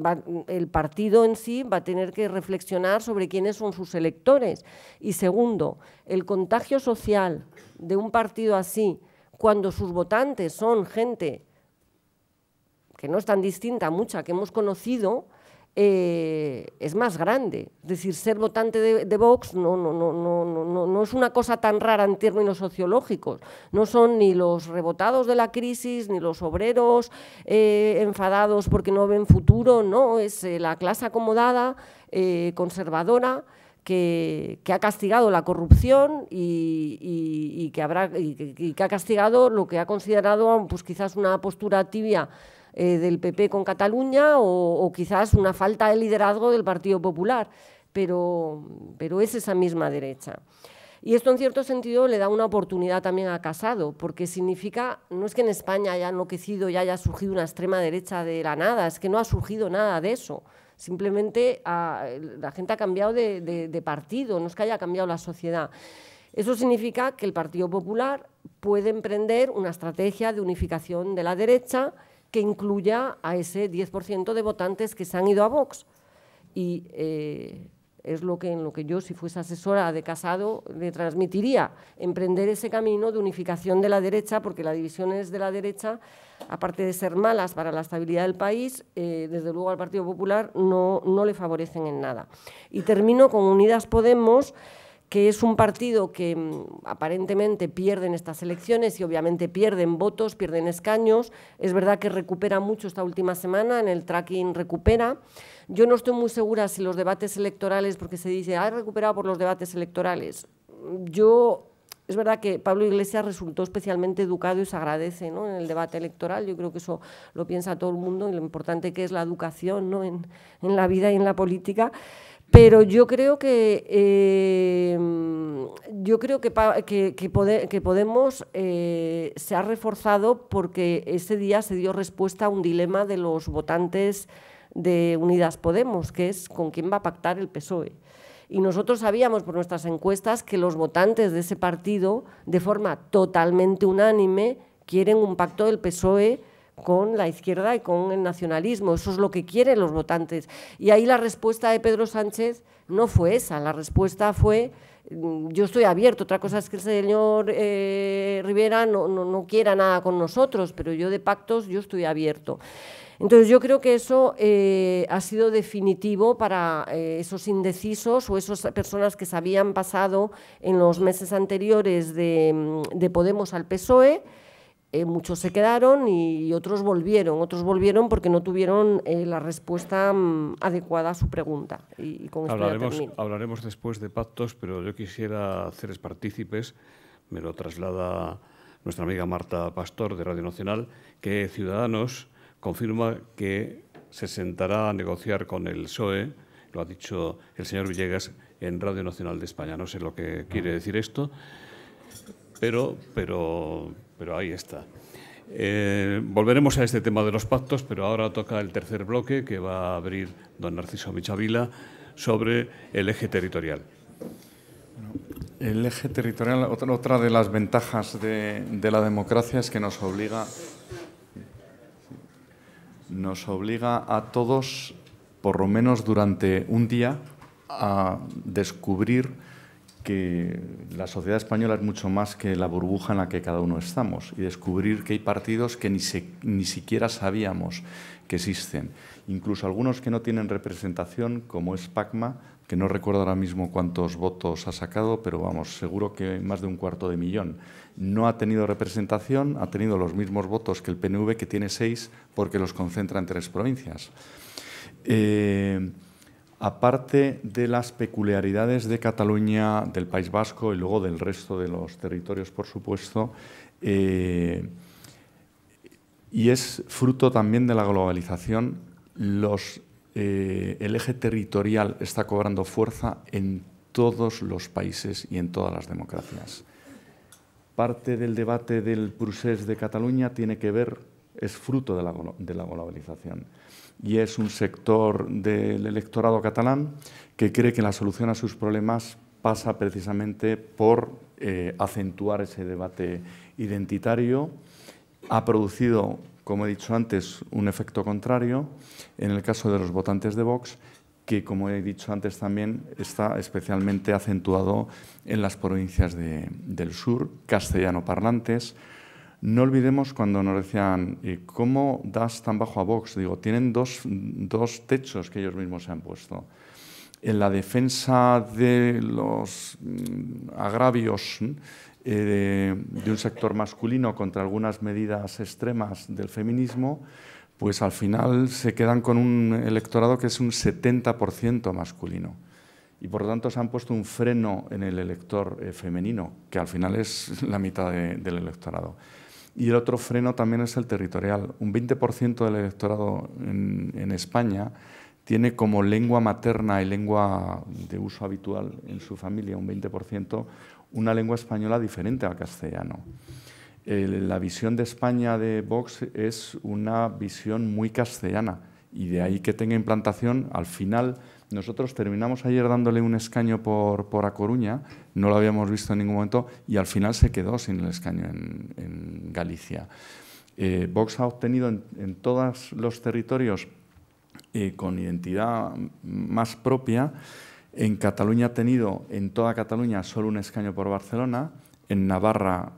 el partido en sí va a tener que reflexionar sobre quiénes son sus electores. Y segundo, el contagio social de un partido así, cuando sus votantes son gente que no es tan distinta a mucha que hemos conocido, es más grande. Es decir, ser votante de Vox no es una cosa tan rara en términos sociológicos. No son ni los rebotados de la crisis, ni los obreros enfadados porque no ven futuro, no, es la clase acomodada, conservadora, que ha castigado la corrupción y que ha castigado lo que ha considerado pues, quizás una postura tibia del PP con Cataluña o quizás una falta de liderazgo del Partido Popular, pero es esa misma derecha. Y esto en cierto sentido le da una oportunidad también a Casado, porque significa, no es que en España haya enloquecido y haya surgido una extrema derecha de la nada, es que no ha surgido nada de eso. Simplemente la gente ha cambiado de partido, no es que haya cambiado la sociedad. Eso significa que el Partido Popular puede emprender una estrategia de unificación de la derecha que incluya a ese 10% de votantes que se han ido a Vox. Y es en lo que yo, si fuese asesora de Casado, le transmitiría, emprender ese camino de unificación de la derecha, porque las divisiones de la derecha, aparte de ser malas para la estabilidad del país, desde luego al Partido Popular no le favorecen en nada. Y termino con Unidas Podemos, que es un partido que aparentemente pierde en estas elecciones y obviamente pierden votos, pierden escaños. Es verdad que recupera mucho esta última semana, en el tracking recupera. Yo no estoy muy segura si los debates electorales, porque se dice, ha recuperado por los debates electorales. Es verdad que Pablo Iglesias resultó especialmente educado y se agradece, ¿no?, en el debate electoral. Yo creo que eso lo piensa todo el mundo y lo importante que es la educación, ¿no?, en la vida y en la política. Pero yo creo que Podemos se ha reforzado porque ese día se dio respuesta a un dilema de los votantes de Unidas Podemos, que es con quién va a pactar el PSOE. Y nosotros sabíamos por nuestras encuestas que los votantes de ese partido, de forma totalmente unánime, quieren un pacto del PSOE con la izquierda y con el nacionalismo. Eso es lo que quieren los votantes. Y ahí la respuesta de Pedro Sánchez no fue esa. La respuesta fue, yo estoy abierto. Otra cosa es que el señor Rivera no quiera nada con nosotros, pero yo de pactos yo estoy abierto. Entonces yo creo que eso ha sido definitivo para esos indecisos o esas personas que se habían pasado en los meses anteriores de Podemos al PSOE. Muchos se quedaron y otros volvieron porque no tuvieron la respuesta adecuada a su pregunta. Y con esto hablaremos después de pactos, pero yo quisiera hacerles partícipes, me lo traslada nuestra amiga Marta Pastor de Radio Nacional, que Ciudadanos confirma que se sentará a negociar con el PSOE, lo ha dicho el señor Villegas en Radio Nacional de España. No sé lo que quiere decir esto, pero ahí está. Volveremos a este tema de los pactos, pero ahora toca el tercer bloque que va a abrir don Narciso Michavila sobre el eje territorial. El eje territorial, otra de las ventajas de la democracia es que nos obliga a todos, por lo menos durante un día, a descubrir que la sociedad española es mucho más que la burbuja en la que cada uno estamos, y descubrir que hay partidos que ni siquiera sabíamos que existen. Incluso algunos que no tienen representación, como es PACMA, que no recuerdo ahora mismo cuántos votos ha sacado, pero vamos, seguro que más de 250.000. No ha tenido representación, ha tenido los mismos votos que el PNV, que tiene 6, porque los concentra en 3 provincias. Aparte de las peculiaridades de Cataluña, del País Vasco y luego del resto de los territorios, por supuesto, y es fruto también de la globalización, el eje territorial está cobrando fuerza en todos los países y en todas las democracias. Parte del debate del procés de Cataluña tiene que ver, es fruto de la globalización. Y es un sector del electorado catalán que cree que la solución a sus problemas pasa precisamente por acentuar ese debate identitario. Ha producido, como he dicho antes, un efecto contrario en el caso de los votantes de Vox, que, como he dicho antes también, está especialmente acentuado en las provincias del sur, castellano parlantes. No olvidemos cuando nos decían, ¿cómo das tan bajo a Vox? Digo, tienen dos techos que ellos mismos se han puesto. En la defensa de los agravios de un sector masculino contra algunas medidas extremas del feminismo, pues al final se quedan con un electorado que es un 70% masculino. Y por lo tanto se han puesto un freno en el elector femenino, que al final es la mitad del electorado. Y el otro freno también es el territorial. Un 20% del electorado en España tiene como lengua materna y lengua de uso habitual en su familia, un 20%, una lengua española diferente al castellano. La visión de España de Vox es una visión muy castellana, y de ahí que tenga implantación. Al final, nosotros terminamos ayer dándole un escaño por A Coruña, no lo habíamos visto en ningún momento, y al final se quedó sin el escaño en Galicia. Vox ha obtenido en todos los territorios con identidad más propia. En Cataluña ha tenido en toda Cataluña solo un escaño por Barcelona, en Navarra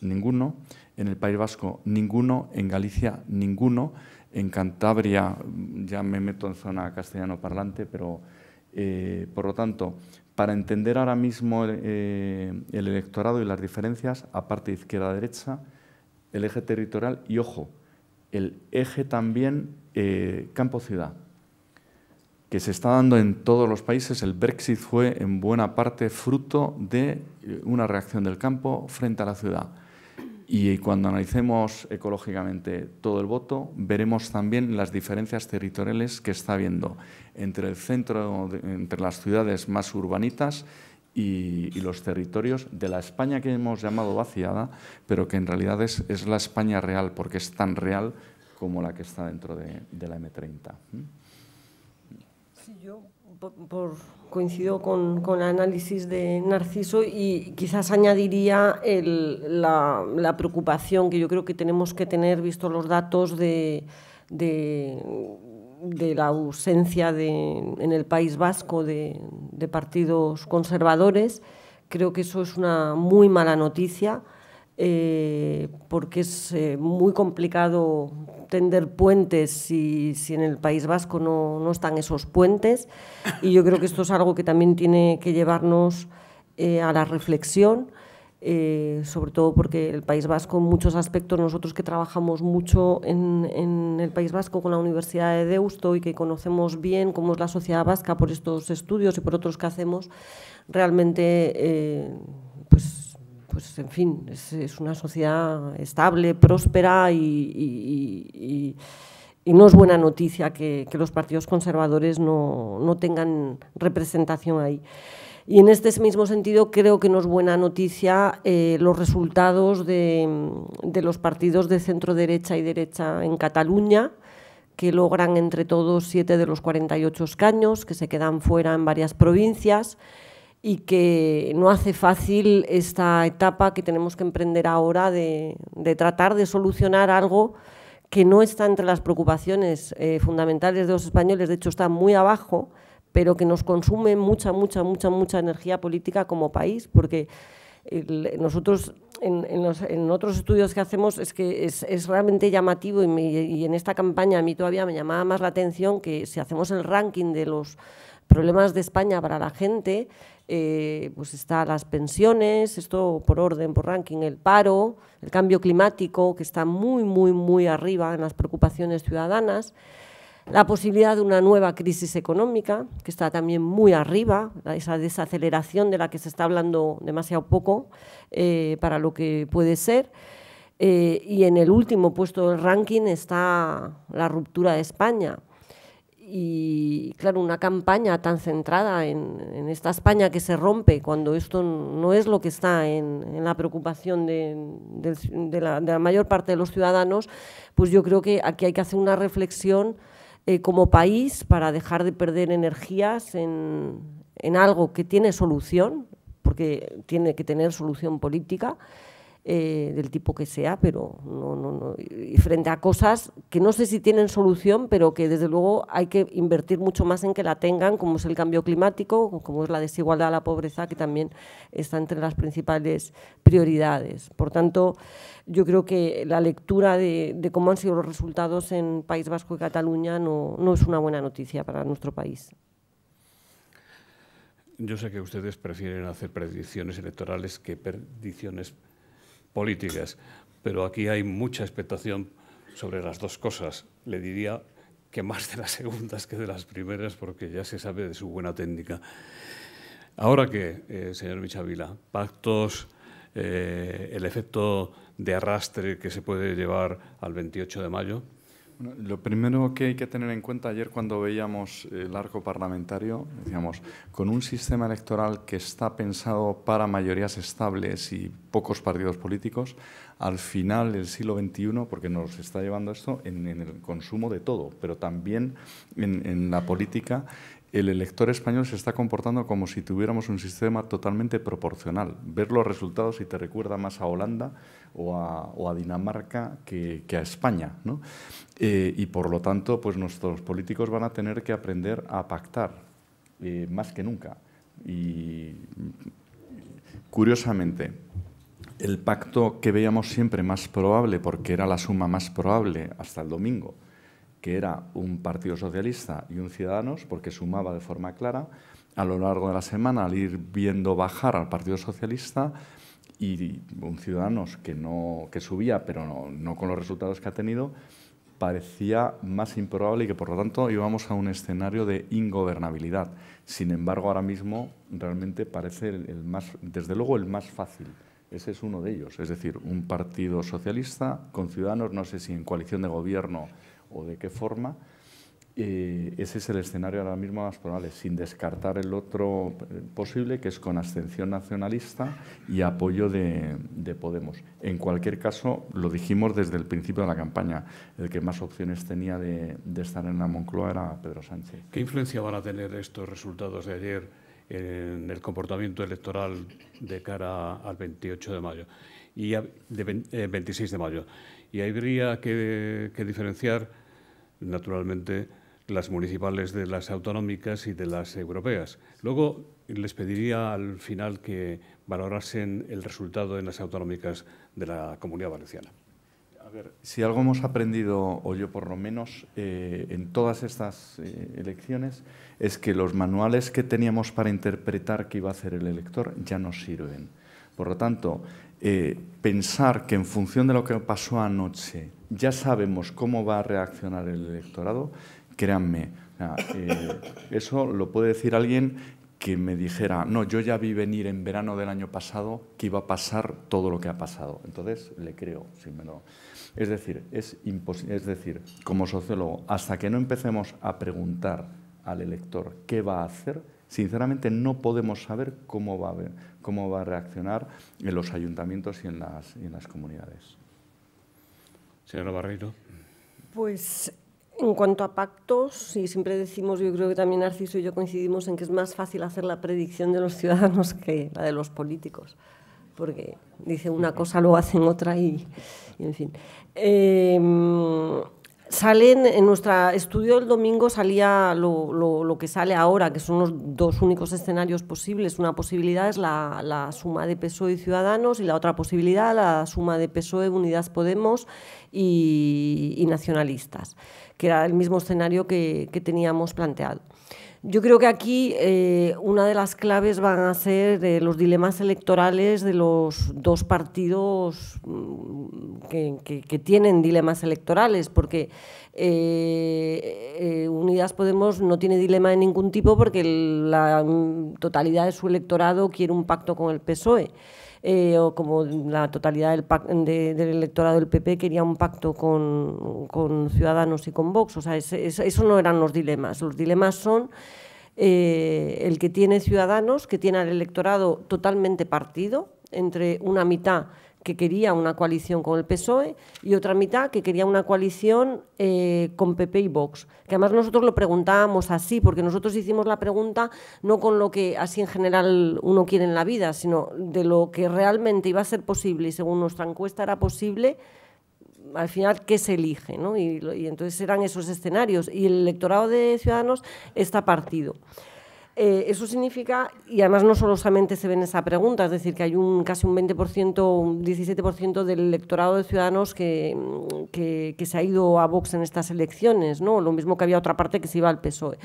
ninguno, en el País Vasco ninguno, en Galicia ninguno. En Cantabria ya me meto en zona castellano parlante, pero por lo tanto, para entender ahora mismo el electorado y las diferencias, aparte de izquierda-derecha, el eje territorial y, ojo, el eje también campo-ciudad, que se está dando en todos los países. El Brexit fue en buena parte fruto de una reacción del campo frente a la ciudad. Y cuando analicemos ecológicamente todo el voto, veremos también las diferencias territoriales que está habiendo entre el centro, entre las ciudades más urbanitas y los territorios de la España que hemos llamado vaciada, pero que en realidad es la España real, porque es tan real como la que está dentro de la M30. Sí, yo coincido con el análisis de Narciso, y quizás añadiría la preocupación que yo creo que tenemos que tener, visto los datos de la ausencia en el País Vasco de partidos conservadores. Creo que eso es una muy mala noticia, porque es muy complicado tender puentes si en el País Vasco no están esos puentes, y yo creo que esto es algo que también tiene que llevarnos a la reflexión, sobre todo porque el País Vasco, en muchos aspectos, nosotros que trabajamos mucho en el País Vasco con la Universidad de Deusto y que conocemos bien cómo es la sociedad vasca por estos estudios y por otros que hacemos, realmente pues en fin, es una sociedad estable, próspera y no es buena noticia que los partidos conservadores no tengan representación ahí. Y en este mismo sentido creo que no es buena noticia los resultados de los partidos de centro-derecha y derecha en Cataluña, que logran entre todos 7 de los 48 escaños, que se quedan fuera en varias provincias y que no hace fácil esta etapa que tenemos que emprender ahora de tratar de solucionar algo que no está entre las preocupaciones fundamentales de los españoles, de hecho está muy abajo, pero que nos consume mucha energía política como país, porque nosotros en otros estudios que hacemos es que es realmente llamativo y en esta campaña a mí todavía me llamaba más la atención que si hacemos el ranking de los problemas de España para la gente, pues está las pensiones, esto por orden, por ranking, el paro, el cambio climático, que está muy arriba en las preocupaciones ciudadanas, la posibilidad de una nueva crisis económica, que está también muy arriba, esa desaceleración de la que se está hablando demasiado poco para lo que puede ser. Y en el último puesto del ranking está la ruptura de España. Y claro, una campaña tan centrada en esta España que se rompe, cuando esto no es lo que está en la preocupación de la mayor parte de los ciudadanos, pues yo creo que aquí hay que hacer una reflexión como país para dejar de perder energías en algo que tiene solución, porque tiene que tener solución política, del tipo que sea, pero y frente a cosas que no sé si tienen solución, pero que desde luego hay que invertir mucho más en que la tengan, como es el cambio climático, como es la desigualdad, la pobreza, que también está entre las principales prioridades. Por tanto, yo creo que la lectura de cómo han sido los resultados en País Vasco y Cataluña no es una buena noticia para nuestro país. Yo sé que ustedes prefieren hacer predicciones electorales que predicciones políticas, pero aquí hay mucha expectación sobre las dos cosas. Le diría que más de las segundas que de las primeras, porque ya se sabe de su buena técnica. Ahora que, señor Michavila, pactos, el efecto de arrastre que se puede llevar al 28 de mayo. Bueno, lo primero que hay que tener en cuenta, ayer cuando veíamos el arco parlamentario, decíamos, con un sistema electoral que está pensado para mayorías estables y pocos partidos políticos, al final del siglo XXI, porque nos está llevando esto en el consumo de todo, pero también en la política, el elector español se está comportando como si tuviéramos un sistema totalmente proporcional. Ver los resultados y te recuerda más a Holanda o a Dinamarca que a España, ¿no? Y por lo tanto, pues nuestros políticos van a tener que aprender a pactar más que nunca. Y curiosamente, el pacto que veíamos siempre más probable, porque era la suma más probable hasta el domingo, que era un Partido Socialista y un Ciudadanos, porque sumaba de forma clara, a lo largo de la semana, al ir viendo bajar al Partido Socialista y un Ciudadanos que subía, pero no con los resultados que ha tenido, parecía más improbable y que, por lo tanto, íbamos a un escenario de ingobernabilidad. Sin embargo, ahora mismo realmente parece desde luego el más fácil. Ese es uno de ellos, es decir, un Partido Socialista con Ciudadanos, no sé si en coalición de gobierno o de qué forma. Ese es el escenario ahora mismo más probable, sin descartar el otro posible, que es con abstención nacionalista y apoyo de Podemos. En cualquier caso, lo dijimos desde el principio de la campaña, el que más opciones tenía de estar en la Moncloa era Pedro Sánchez. ¿Qué influencia van a tener estos resultados de ayer en el comportamiento electoral de cara al 28 de mayo y 26 de mayo? Y habría que diferenciar, naturalmente, las municipales de las autonómicas y de las europeas. Luego les pediría al final que valorasen el resultado en las autonómicas de la Comunidad Valenciana. A ver, si algo hemos aprendido, o yo por lo menos, en todas estas elecciones, es que los manuales que teníamos para interpretar qué iba a hacer el elector ya no sirven. Por lo tanto, pensar que en función de lo que pasó anoche ya sabemos cómo va a reaccionar el electorado, créanme, eso lo puede decir alguien que me dijera, no, yo ya vi venir en verano del año pasado que iba a pasar todo lo que ha pasado. Entonces, le creo. Es decir, como sociólogo, hasta que no empecemos a preguntar al elector qué va a hacer, sinceramente no podemos saber cómo va a reaccionar en los ayuntamientos y en las comunidades. Señora Barreiro. Pues en cuanto a pactos, y siempre decimos, yo creo que también Narciso y yo coincidimos en que es más fácil hacer la predicción de los ciudadanos que la de los políticos, porque dicen una cosa, luego hacen otra y en fin. Salen, en nuestro estudio del domingo salía lo que sale ahora, que son los dos únicos escenarios posibles. Una posibilidad es la suma de PSOE y Ciudadanos, y la otra posibilidad la suma de PSOE, Unidas Podemos y nacionalistas, que era el mismo escenario que teníamos planteado. Yo creo que aquí una de las claves van a ser los dilemas electorales de los dos partidos que tienen dilemas electorales, porque Unidas Podemos no tiene dilema de ningún tipo porque la totalidad de su electorado quiere un pacto con el PSOE. O como la totalidad del electorado del PP quería un pacto con Ciudadanos y con Vox. O sea, eso no eran los dilemas. Los dilemas son el que tiene Ciudadanos, que tiene al electorado totalmente partido, entre una mitad que quería una coalición con el PSOE y otra mitad que quería una coalición con PP y Vox. Que además nosotros lo preguntábamos así, porque nosotros hicimos la pregunta no con lo que así en general uno quiere en la vida, sino de lo que realmente iba a ser posible, y según nuestra encuesta era posible, al final, ¿qué se elige?, ¿no? Y entonces eran esos escenarios, y el electorado de Ciudadanos está partido. Eso significa, y además no solamente se ve en esa pregunta, es decir, que hay casi un 20%, un 17% del electorado de Ciudadanos que se ha ido a Vox en estas elecciones, ¿no? Lo mismo que había otra parte que se iba al PSOE.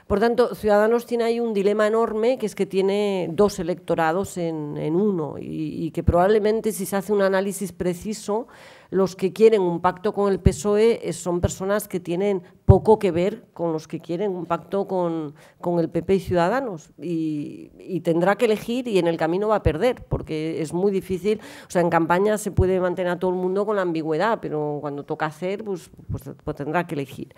Por tanto, Ciudadanos tiene ahí un dilema enorme, que es que tiene dos electorados en uno, y que probablemente, si se hace un análisis preciso, los que quieren un pacto con el PSOE son personas que tienen poco que ver con los que quieren un pacto con el PP y Ciudadanos, y tendrá que elegir, y en el camino va a perder, porque es muy difícil. O sea, en campaña se puede mantener a todo el mundo con la ambigüedad, pero cuando toca hacer, pues tendrá que elegir.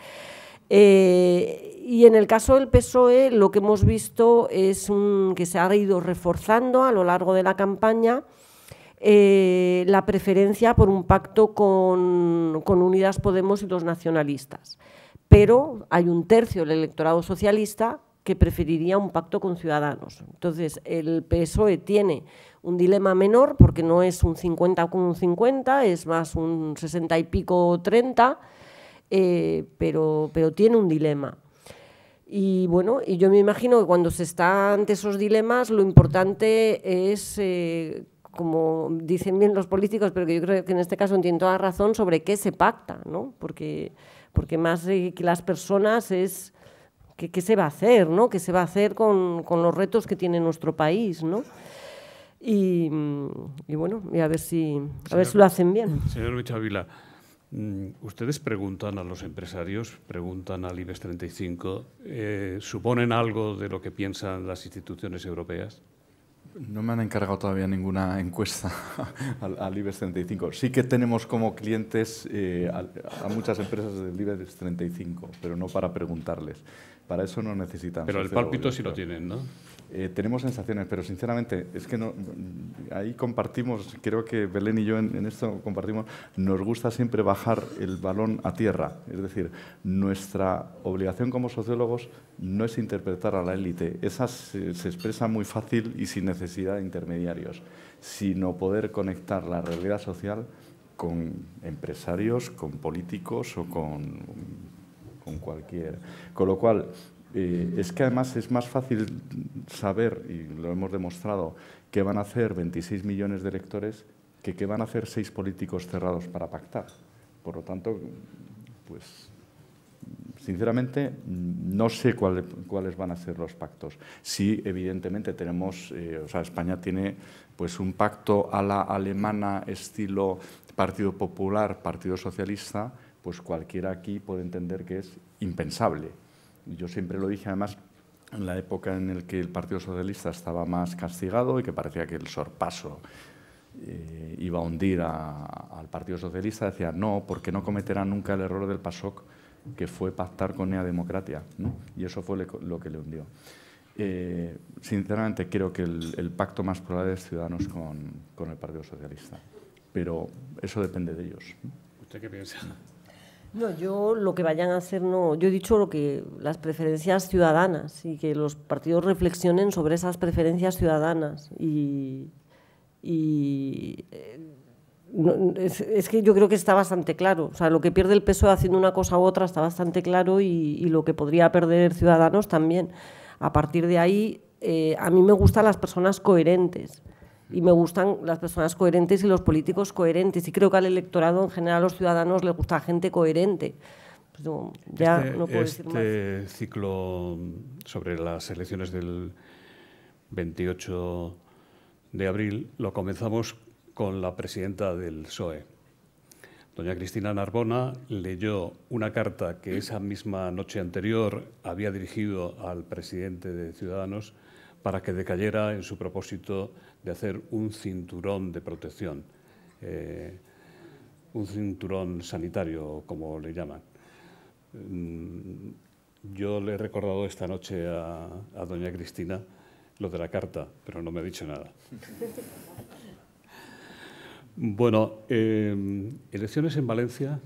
Y en el caso del PSOE, lo que hemos visto es que se ha ido reforzando a lo largo de la campaña la preferencia por un pacto con Unidas Podemos y los nacionalistas. Pero hay un tercio del electorado socialista que preferiría un pacto con Ciudadanos. Entonces, el PSOE tiene un dilema menor, porque no es un 50 con un 50, es más un 60 y pico 30, pero tiene un dilema. Y bueno, y yo me imagino que cuando se está ante esos dilemas, lo importante es, como dicen bien los políticos, pero que yo creo que en este caso tienen toda la razón, sobre qué se pacta, ¿no? Porque más que las personas es qué se va a hacer, ¿no? ¿Qué se va a hacer con los retos que tiene nuestro país, ¿no? Y bueno, y a ver si lo hacen bien. Señor Luis Ávila, ustedes preguntan a los empresarios, preguntan al IBEX 35, ¿suponen algo de lo que piensan las instituciones europeas? No me han encargado todavía ninguna encuesta al IBEX 35. Sí que tenemos como clientes a muchas empresas del IBEX 35, pero no para preguntarles. Para eso no necesitan. Pero el pálpito sí lo tienen, ¿no? Tenemos sensaciones, pero sinceramente es que no, ahí compartimos, creo que Belén y yo en esto compartimos, nos gusta siempre bajar el balón a tierra. Es decir, nuestra obligación como sociólogos no es interpretar a la élite, esa se expresa muy fácil y sin necesidad de intermediarios, sino poder conectar la realidad social con empresarios, con políticos o con cualquier. Con lo cual, es que además es más fácil saber, y lo hemos demostrado, qué van a hacer 26 millones de electores que qué van a hacer 6 políticos cerrados para pactar. Por lo tanto, pues, sinceramente, no sé cuáles van a ser los pactos. Sí, evidentemente, tenemos, o sea, España tiene pues un pacto a la alemana estilo Partido Popular, Partido Socialista, pues cualquiera aquí puede entender que es impensable. Yo siempre lo dije, además, en la época en la que el Partido Socialista estaba más castigado y que parecía que el sorpaso iba a hundir al Partido Socialista, decía no, porque no cometerá nunca el error del PASOK, que fue pactar con Nea Democracia, ¿no? Y eso fue lo que le hundió. Sinceramente, creo que el pacto más probable es Ciudadanos con el Partido Socialista, pero eso depende de ellos. ¿Usted qué piensa? No, yo lo que vayan a hacer no. Yo he dicho las preferencias ciudadanas y que los partidos reflexionen sobre esas preferencias ciudadanas es que yo creo que está bastante claro. O sea, lo que pierde el PSOE haciendo una cosa u otra está bastante claro y lo que podría perder Ciudadanos también. A partir de ahí, a mí me gustan las personas coherentes. Y me gustan las personas coherentes y los políticos coherentes. Y creo que al electorado, en general, a los ciudadanos les gusta gente coherente. Pues no, ya no puedo decir más. Este ciclo sobre las elecciones del 28 de abril lo comenzamos con la presidenta del PSOE. Doña Cristina Narbona leyó una carta que esa misma noche anterior había dirigido al presidente de Ciudadanos para que decayera en su propósito de hacer un cinturón de protección, un cinturón sanitario, como le llaman. Yo le he recordado esta noche a doña Cristina lo de la carta, pero no me ha dicho nada. Bueno, elecciones en Valencia.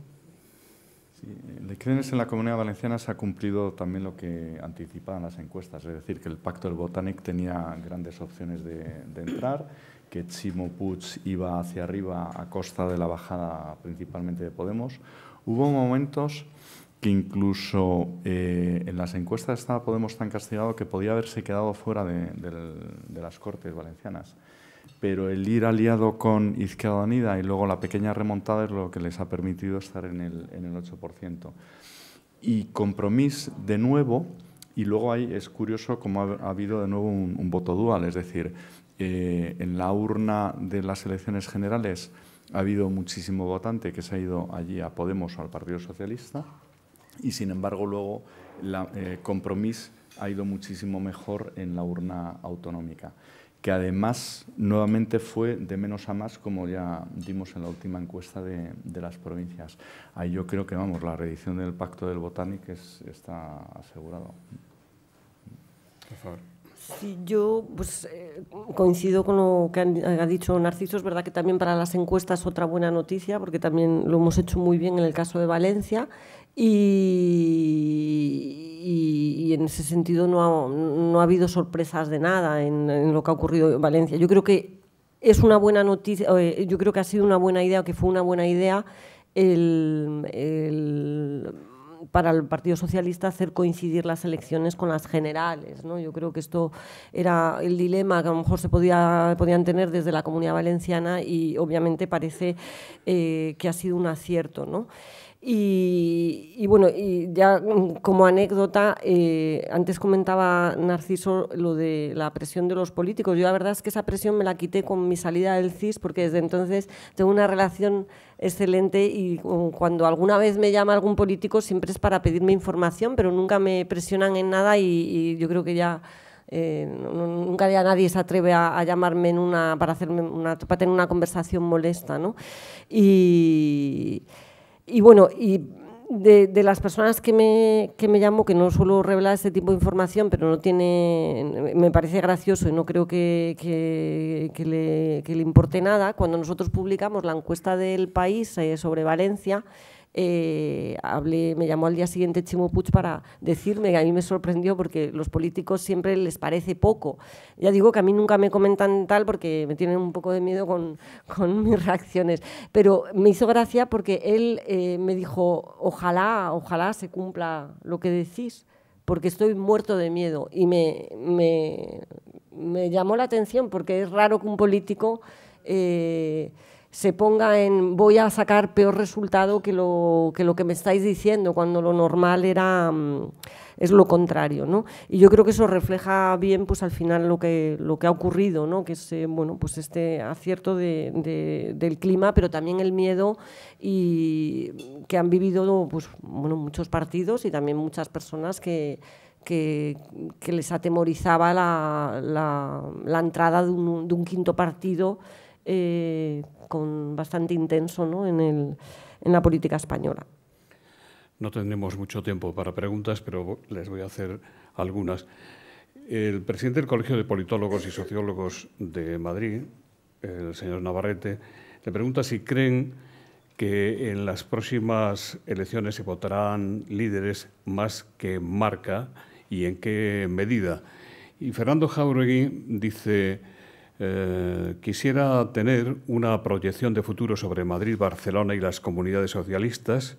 Sí, elecciones en la Comunidad Valenciana se ha cumplido también lo que anticipaban las encuestas, es decir, que el Pacto del Botànic tenía grandes opciones de entrar, que Ximo Puig iba hacia arriba a costa de la bajada principalmente de Podemos. Hubo momentos que incluso en las encuestas estaba Podemos tan castigado que podía haberse quedado fuera de las Cortes valencianas. Pero el ir aliado con Izquierda Unida y luego la pequeña remontada es lo que les ha permitido estar en el 8%. Y Compromís, de nuevo, y luego ahí es curioso cómo ha habido de nuevo un voto dual, es decir, en la urna de las elecciones generales ha habido muchísimo votante que se ha ido allí a Podemos o al Partido Socialista y, sin embargo, luego Compromís ha ido muchísimo mejor en la urna autonómica, que además nuevamente fue de menos a más, como ya dimos en la última encuesta de las provincias. Ahí yo creo que, vamos, la reedición del Pacto del Botànic está asegurado. Por favor. Sí, yo pues, coincido con lo que ha dicho Narciso. Es verdad que también para las encuestas otra buena noticia, porque también lo hemos hecho muy bien en el caso de Valencia y en ese sentido no ha habido sorpresas de nada en lo que ha ocurrido en Valencia. Yo creo que es una buena noticia, yo creo que ha sido una buena idea, que fue una buena idea para el Partido Socialista hacer coincidir las elecciones con las generales, ¿no? Yo creo que esto era el dilema que a lo mejor podían tener desde la Comunidad Valenciana y obviamente parece que ha sido un acierto, ¿no? Y bueno, y ya como anécdota, antes comentaba Narciso lo de la presión de los políticos. Yo la verdad es que esa presión me la quité con mi salida del CIS, porque desde entonces tengo una relación excelente y cuando alguna vez me llama algún político siempre es para pedirme información, pero nunca me presionan en nada y yo creo que ya nunca ya nadie se atreve a llamarme para tener una conversación molesta, ¿no? Y bueno, y de las personas que me llamo, que no suelo revelar este tipo de información, pero me parece gracioso y no creo que le importe nada, cuando nosotros publicamos la encuesta del País sobre Valencia, me llamó al día siguiente Ximo Puig para decirme que a mí me sorprendió porque los políticos siempre les parece poco. Ya digo que a mí nunca me comentan tal porque me tienen un poco de miedo con mis reacciones, pero me hizo gracia porque él me dijo ojalá se cumpla lo que decís, porque estoy muerto de miedo, y me llamó la atención porque es raro que un político se ponga en voy a sacar peor resultado que lo que me estáis diciendo, cuando lo normal es lo contrario, ¿no? Y yo creo que eso refleja bien, pues al final lo que ha ocurrido, ¿no? Que es bueno, pues este acierto del clima, pero también el miedo y que han vivido, pues bueno, muchos partidos y también muchas personas que les atemorizaba la entrada de un quinto partido con bastante intenso, ¿no?, en la política española. No tenemos mucho tiempo para preguntas, pero les voy a hacer algunas. El presidente del Colegio de Politólogos y Sociólogos de Madrid, el señor Navarrete, le pregunta si creen que en las próximas elecciones se votarán líderes más que marca y en qué medida. Y Fernando Jáuregui dice, quisiera tener una proyección de futuro sobre Madrid, Barcelona y las comunidades socialistas,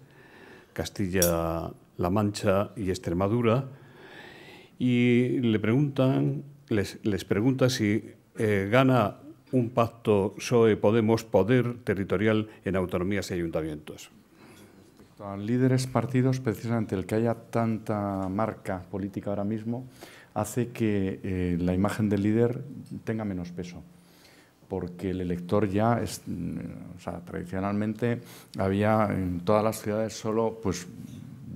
Castilla-La Mancha y Extremadura, y les pregunta si gana un pacto PSOE-Podemos poder territorial en autonomías y ayuntamientos. A líderes partidos, precisamente el que haya tanta marca política ahora mismo hace que la imagen del líder tenga menos peso, porque el elector ya, tradicionalmente había en todas las ciudades solo pues,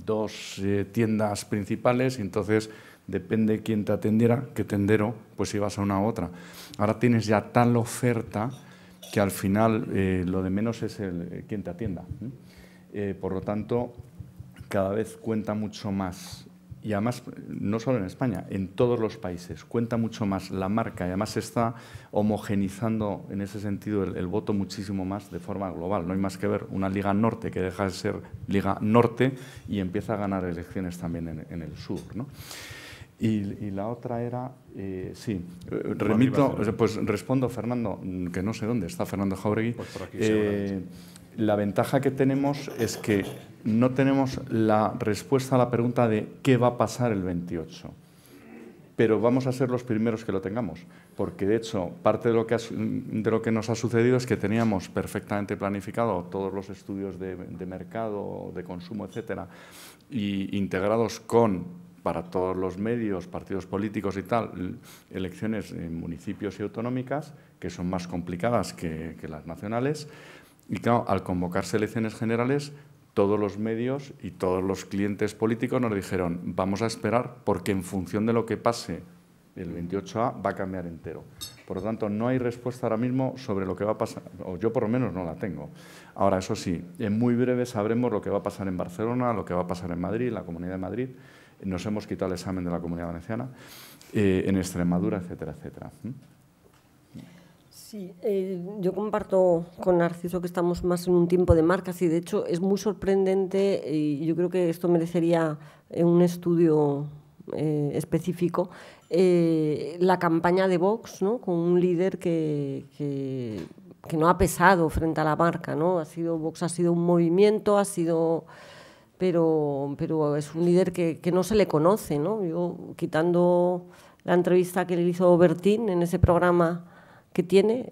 2 tiendas principales y entonces depende quién te atendiera, qué tendero, pues ibas a una u otra. Ahora tienes ya tal oferta que al final lo de menos es quién te atienda. Por lo tanto, cada vez cuenta mucho más, y además no solo en España, en todos los países, cuenta mucho más la marca y además se está homogenizando en ese sentido el voto muchísimo más de forma global. No hay más que ver una Liga Norte que deja de ser Liga Norte y empieza a ganar elecciones también en el sur, ¿no? Y la otra era, sí, pues respondo, Fernando, que no sé dónde está Fernando Jáuregui. Pues por aquí, la ventaja que tenemos es que no tenemos la respuesta a la pregunta de qué va a pasar el 28, pero vamos a ser los primeros que lo tengamos, porque de hecho parte de lo que nos ha sucedido es que teníamos perfectamente planificado todos los estudios de mercado, de consumo, etcétera, y integrados para todos los medios, partidos políticos y tal, elecciones en municipios y autonómicas, que son más complicadas que las nacionales. Y claro, al convocarse elecciones generales, todos los medios y todos los clientes políticos nos dijeron vamos a esperar porque en función de lo que pase el 28A va a cambiar entero. Por lo tanto, no hay respuesta ahora mismo sobre lo que va a pasar, o yo por lo menos no la tengo. Ahora, eso sí, en muy breve sabremos lo que va a pasar en Barcelona, lo que va a pasar en Madrid, en la Comunidad de Madrid. Nos hemos quitado el examen de la Comunidad Valenciana, en Extremadura, etcétera, etcétera. Sí, yo comparto con Narciso que estamos más en un tiempo de marcas y de hecho es muy sorprendente y yo creo que esto merecería un estudio específico, la campaña de Vox, ¿no?, con un líder que no ha pesado frente a la marca, ¿no? Vox ha sido un movimiento, pero es un líder que no se le conoce, ¿no? Yo, quitando la entrevista que le hizo Bertín en ese programa que tiene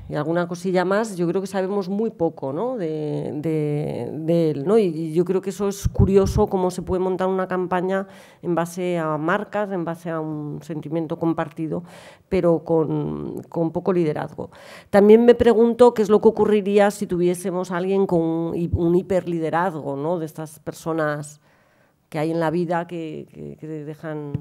y alguna cosilla más, yo creo que sabemos muy poco, ¿no?, de él, ¿no? Y yo creo que eso es curioso, cómo se puede montar una campaña en base a marcas, en base a un sentimiento compartido, pero con poco liderazgo. También me pregunto qué es lo que ocurriría si tuviésemos a alguien con un hiperliderazgo, ¿no?, de estas personas que hay en la vida que dejan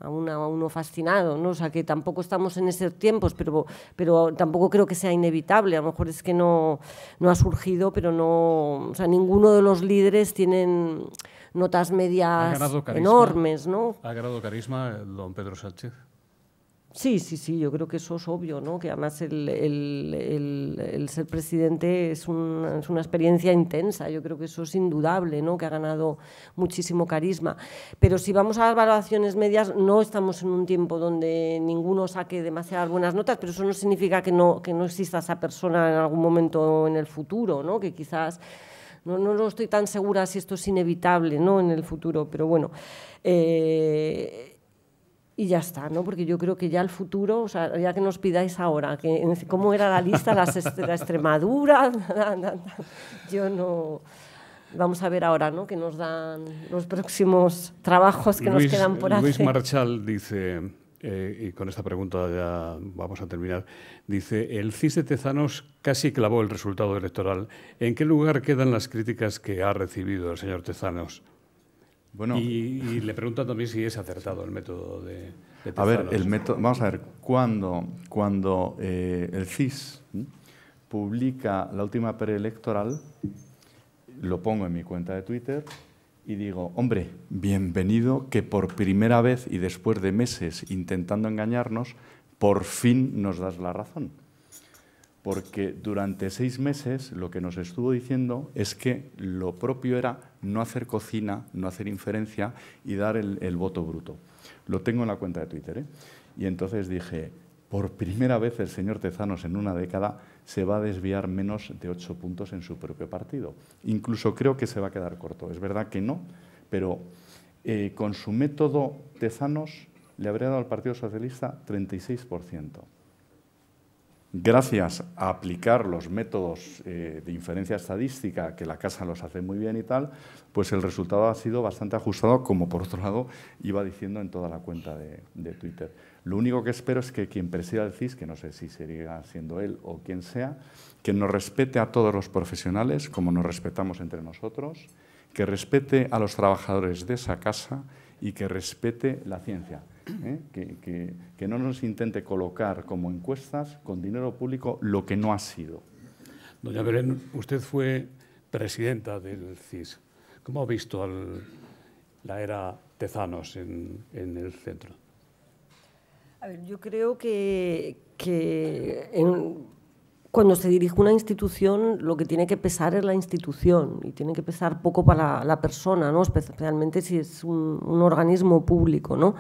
a uno fascinado, ¿no? O sea, que tampoco estamos en esos tiempos, pero tampoco creo que sea inevitable. A lo mejor es que no ha surgido, pero no, o sea, ninguno de los líderes tienen notas medias enormes, ¿no? ¿Ha ganado carisma don Pedro Sánchez? Sí, yo creo que eso es obvio, ¿no? Que además el ser presidente es una experiencia intensa, yo creo que eso es indudable, ¿no? Que ha ganado muchísimo carisma. Pero si vamos a las valoraciones medias, no estamos en un tiempo donde ninguno saque demasiadas buenas notas, pero eso no significa que no exista esa persona en algún momento en el futuro, ¿no? Que quizás... No estoy tan segura si esto es inevitable, ¿no?, en el futuro, pero bueno... Y ya está, ¿no? Porque yo creo que ya el futuro, o sea, ya que nos pidáis ahora, ¿cómo era la lista? La Extremadura, yo no... Vamos a ver ahora, ¿no?, que nos dan los próximos trabajos que nos quedan por hacer. Luis Marchal dice, y con esta pregunta ya vamos a terminar, dice, el CIS de Tezanos casi clavó el resultado electoral. ¿En qué lugar quedan las críticas que ha recibido el señor Tezanos? Bueno, y le preguntan también si es acertado el método de Tezanos. A ver, el método, vamos a ver, cuando el CIS publica la última preelectoral, lo pongo en mi cuenta de Twitter y digo, hombre, bienvenido que por primera vez y después de meses intentando engañarnos, por fin nos das la razón. Porque durante 6 meses lo que nos estuvo diciendo es que lo propio era no hacer cocina, no hacer inferencia y dar el voto bruto. Lo tengo en la cuenta de Twitter, ¿eh? Y entonces dije, por primera vez el señor Tezanos en una década se va a desviar menos de 8 puntos en su propio partido. Incluso creo que se va a quedar corto. Es verdad que no, pero con su método Tezanos le habría dado al Partido Socialista 36%. Gracias a aplicar los métodos de inferencia estadística, que la Casa los hace muy bien y tal, pues el resultado ha sido bastante ajustado, como por otro lado iba diciendo en toda la cuenta de Twitter. Lo único que espero es que quien presida el CIS, que no sé si sería siendo él o quien sea, que nos respete a todos los profesionales, como nos respetamos entre nosotros, que respete a los trabajadores de esa casa y que respete la ciencia. Que no nos intente colocar como encuestas con dinero público lo que no ha sido. Doña Belén, usted fue presidenta del CIS. ¿Cómo ha visto la era Tezanos en el centro? A ver, yo creo que cuando se dirige una institución, lo que tiene que pesar es la institución y tiene que pesar poco para la persona, ¿no? Especialmente si es un organismo público, ¿no?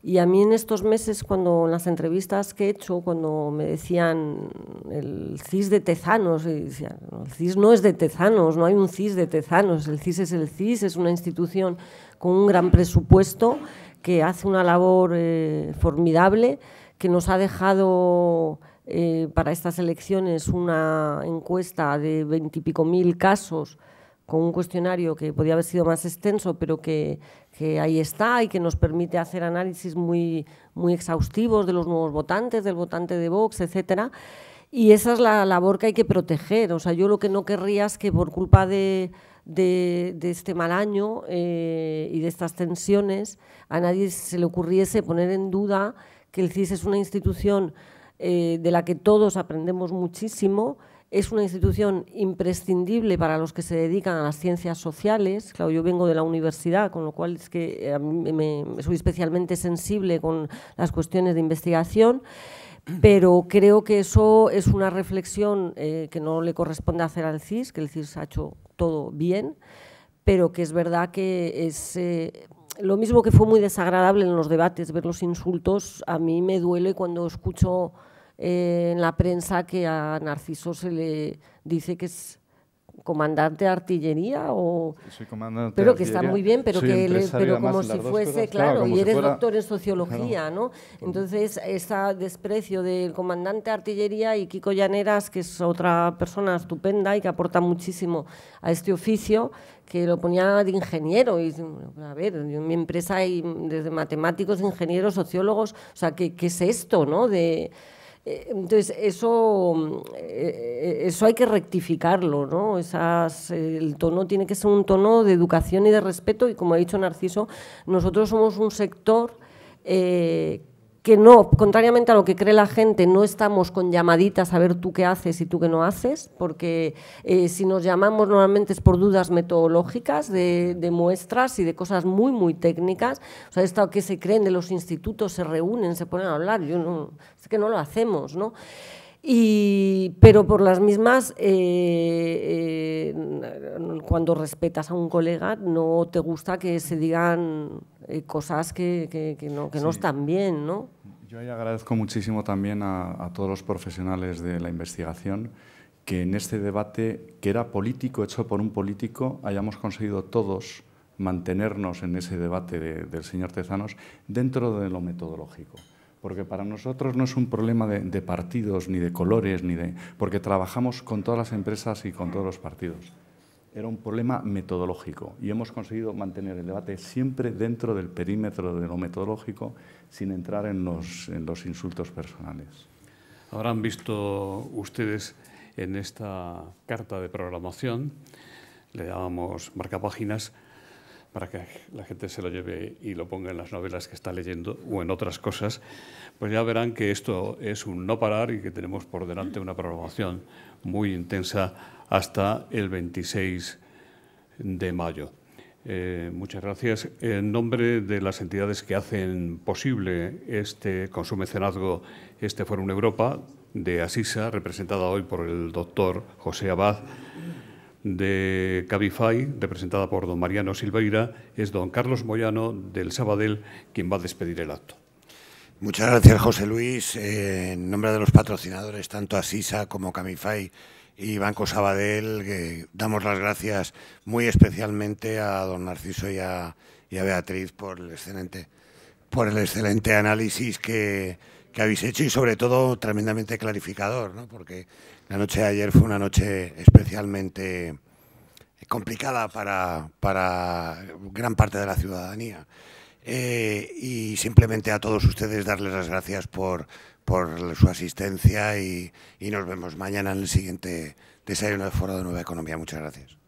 Y a mí en estos meses, cuando en las entrevistas que he hecho, cuando me decían el CIS de Tezanos, y decían, no, el CIS no es de Tezanos, no hay un CIS de Tezanos, el CIS, es una institución con un gran presupuesto que hace una labor formidable, que nos ha dejado para estas elecciones una encuesta de 20 y pico mil casos, con un cuestionario que podía haber sido más extenso, pero que ahí está y que nos permite hacer análisis muy exhaustivos de los nuevos votantes, del votante de Vox, etcétera. Y esa es la labor que hay que proteger. O sea, yo lo que no querría es que por culpa de este mal año y de estas tensiones a nadie se le ocurriese poner en duda que el CIS es una institución de la que todos aprendemos muchísimo. Es una institución imprescindible para los que se dedican a las ciencias sociales. Claro, yo vengo de la universidad, con lo cual es que a mí soy especialmente sensible con las cuestiones de investigación, pero creo que eso es una reflexión que no le corresponde hacer al CIS, que el CIS ha hecho todo bien, pero que es verdad que es lo mismo que fue muy desagradable en los debates ver los insultos. A mí me duele cuando escucho en la prensa que a Narciso se le dice que es comandante de artillería o soy comandante pero de que artillería, está muy bien, pero como si fuese, cosas, claro, como y si eres fuera, doctor en sociología, ¿no? Entonces, ese desprecio del comandante de artillería y Kiko Llaneras, que es otra persona estupenda y que aporta muchísimo a este oficio, que lo ponía de ingeniero. Y, a ver, en mi empresa hay desde matemáticos, ingenieros, sociólogos, o sea, ¿qué es esto, no? Entonces, eso hay que rectificarlo, ¿no? El tono tiene que ser un tono de educación y de respeto, y como ha dicho Narciso, nosotros somos un sector que no, contrariamente a lo que cree la gente, no estamos con llamaditas a ver tú qué haces y tú qué no haces, porque si nos llamamos normalmente es por dudas metodológicas de muestras y de cosas muy técnicas. O sea, esto que se creen de los institutos, se reúnen, se ponen a hablar, es que no lo hacemos, ¿no? Pero por las mismas, cuando respetas a un colega, no te gusta que se digan cosas que no están bien, ¿no? Yo ahí agradezco muchísimo también a todos los profesionales de la investigación que en este debate, que era político, hecho por un político, hayamos conseguido todos mantenernos en ese debate del señor Tezanos dentro de lo metodológico. Porque para nosotros no es un problema de partidos, ni de colores, porque trabajamos con todas las empresas y con todos los partidos. Era un problema metodológico y hemos conseguido mantener el debate siempre dentro del perímetro de lo metodológico, sin entrar en los insultos personales. Habrán visto ustedes en esta carta de programación, le llamamos marcapáginas, para que la gente se lo lleve y lo ponga en las novelas que está leyendo o en otras cosas, pues ya verán que esto es un no parar y que tenemos por delante una programación muy intensa hasta el 26 de mayo. Muchas gracias. En nombre de las entidades que hacen posible con su mecenazgo este Fórum Europa, de Asisa, representada hoy por el doctor José Abad, de Cabify, representada por don Mariano Silveira, es don Carlos Moyano, del Sabadell, quien va a despedir el acto. Muchas gracias, José Luis. En nombre de los patrocinadores, tanto Asisa como Cabify y Banco Sabadell, que damos las gracias muy especialmente a don Narciso y a Beatriz por el excelente análisis que habéis hecho y sobre todo tremendamente clarificador, ¿no? Porque la noche de ayer fue una noche especialmente complicada para gran parte de la ciudadanía. Y simplemente a todos ustedes darles las gracias por su asistencia y nos vemos mañana en el siguiente desayuno de Foro de Nueva Economía. Muchas gracias.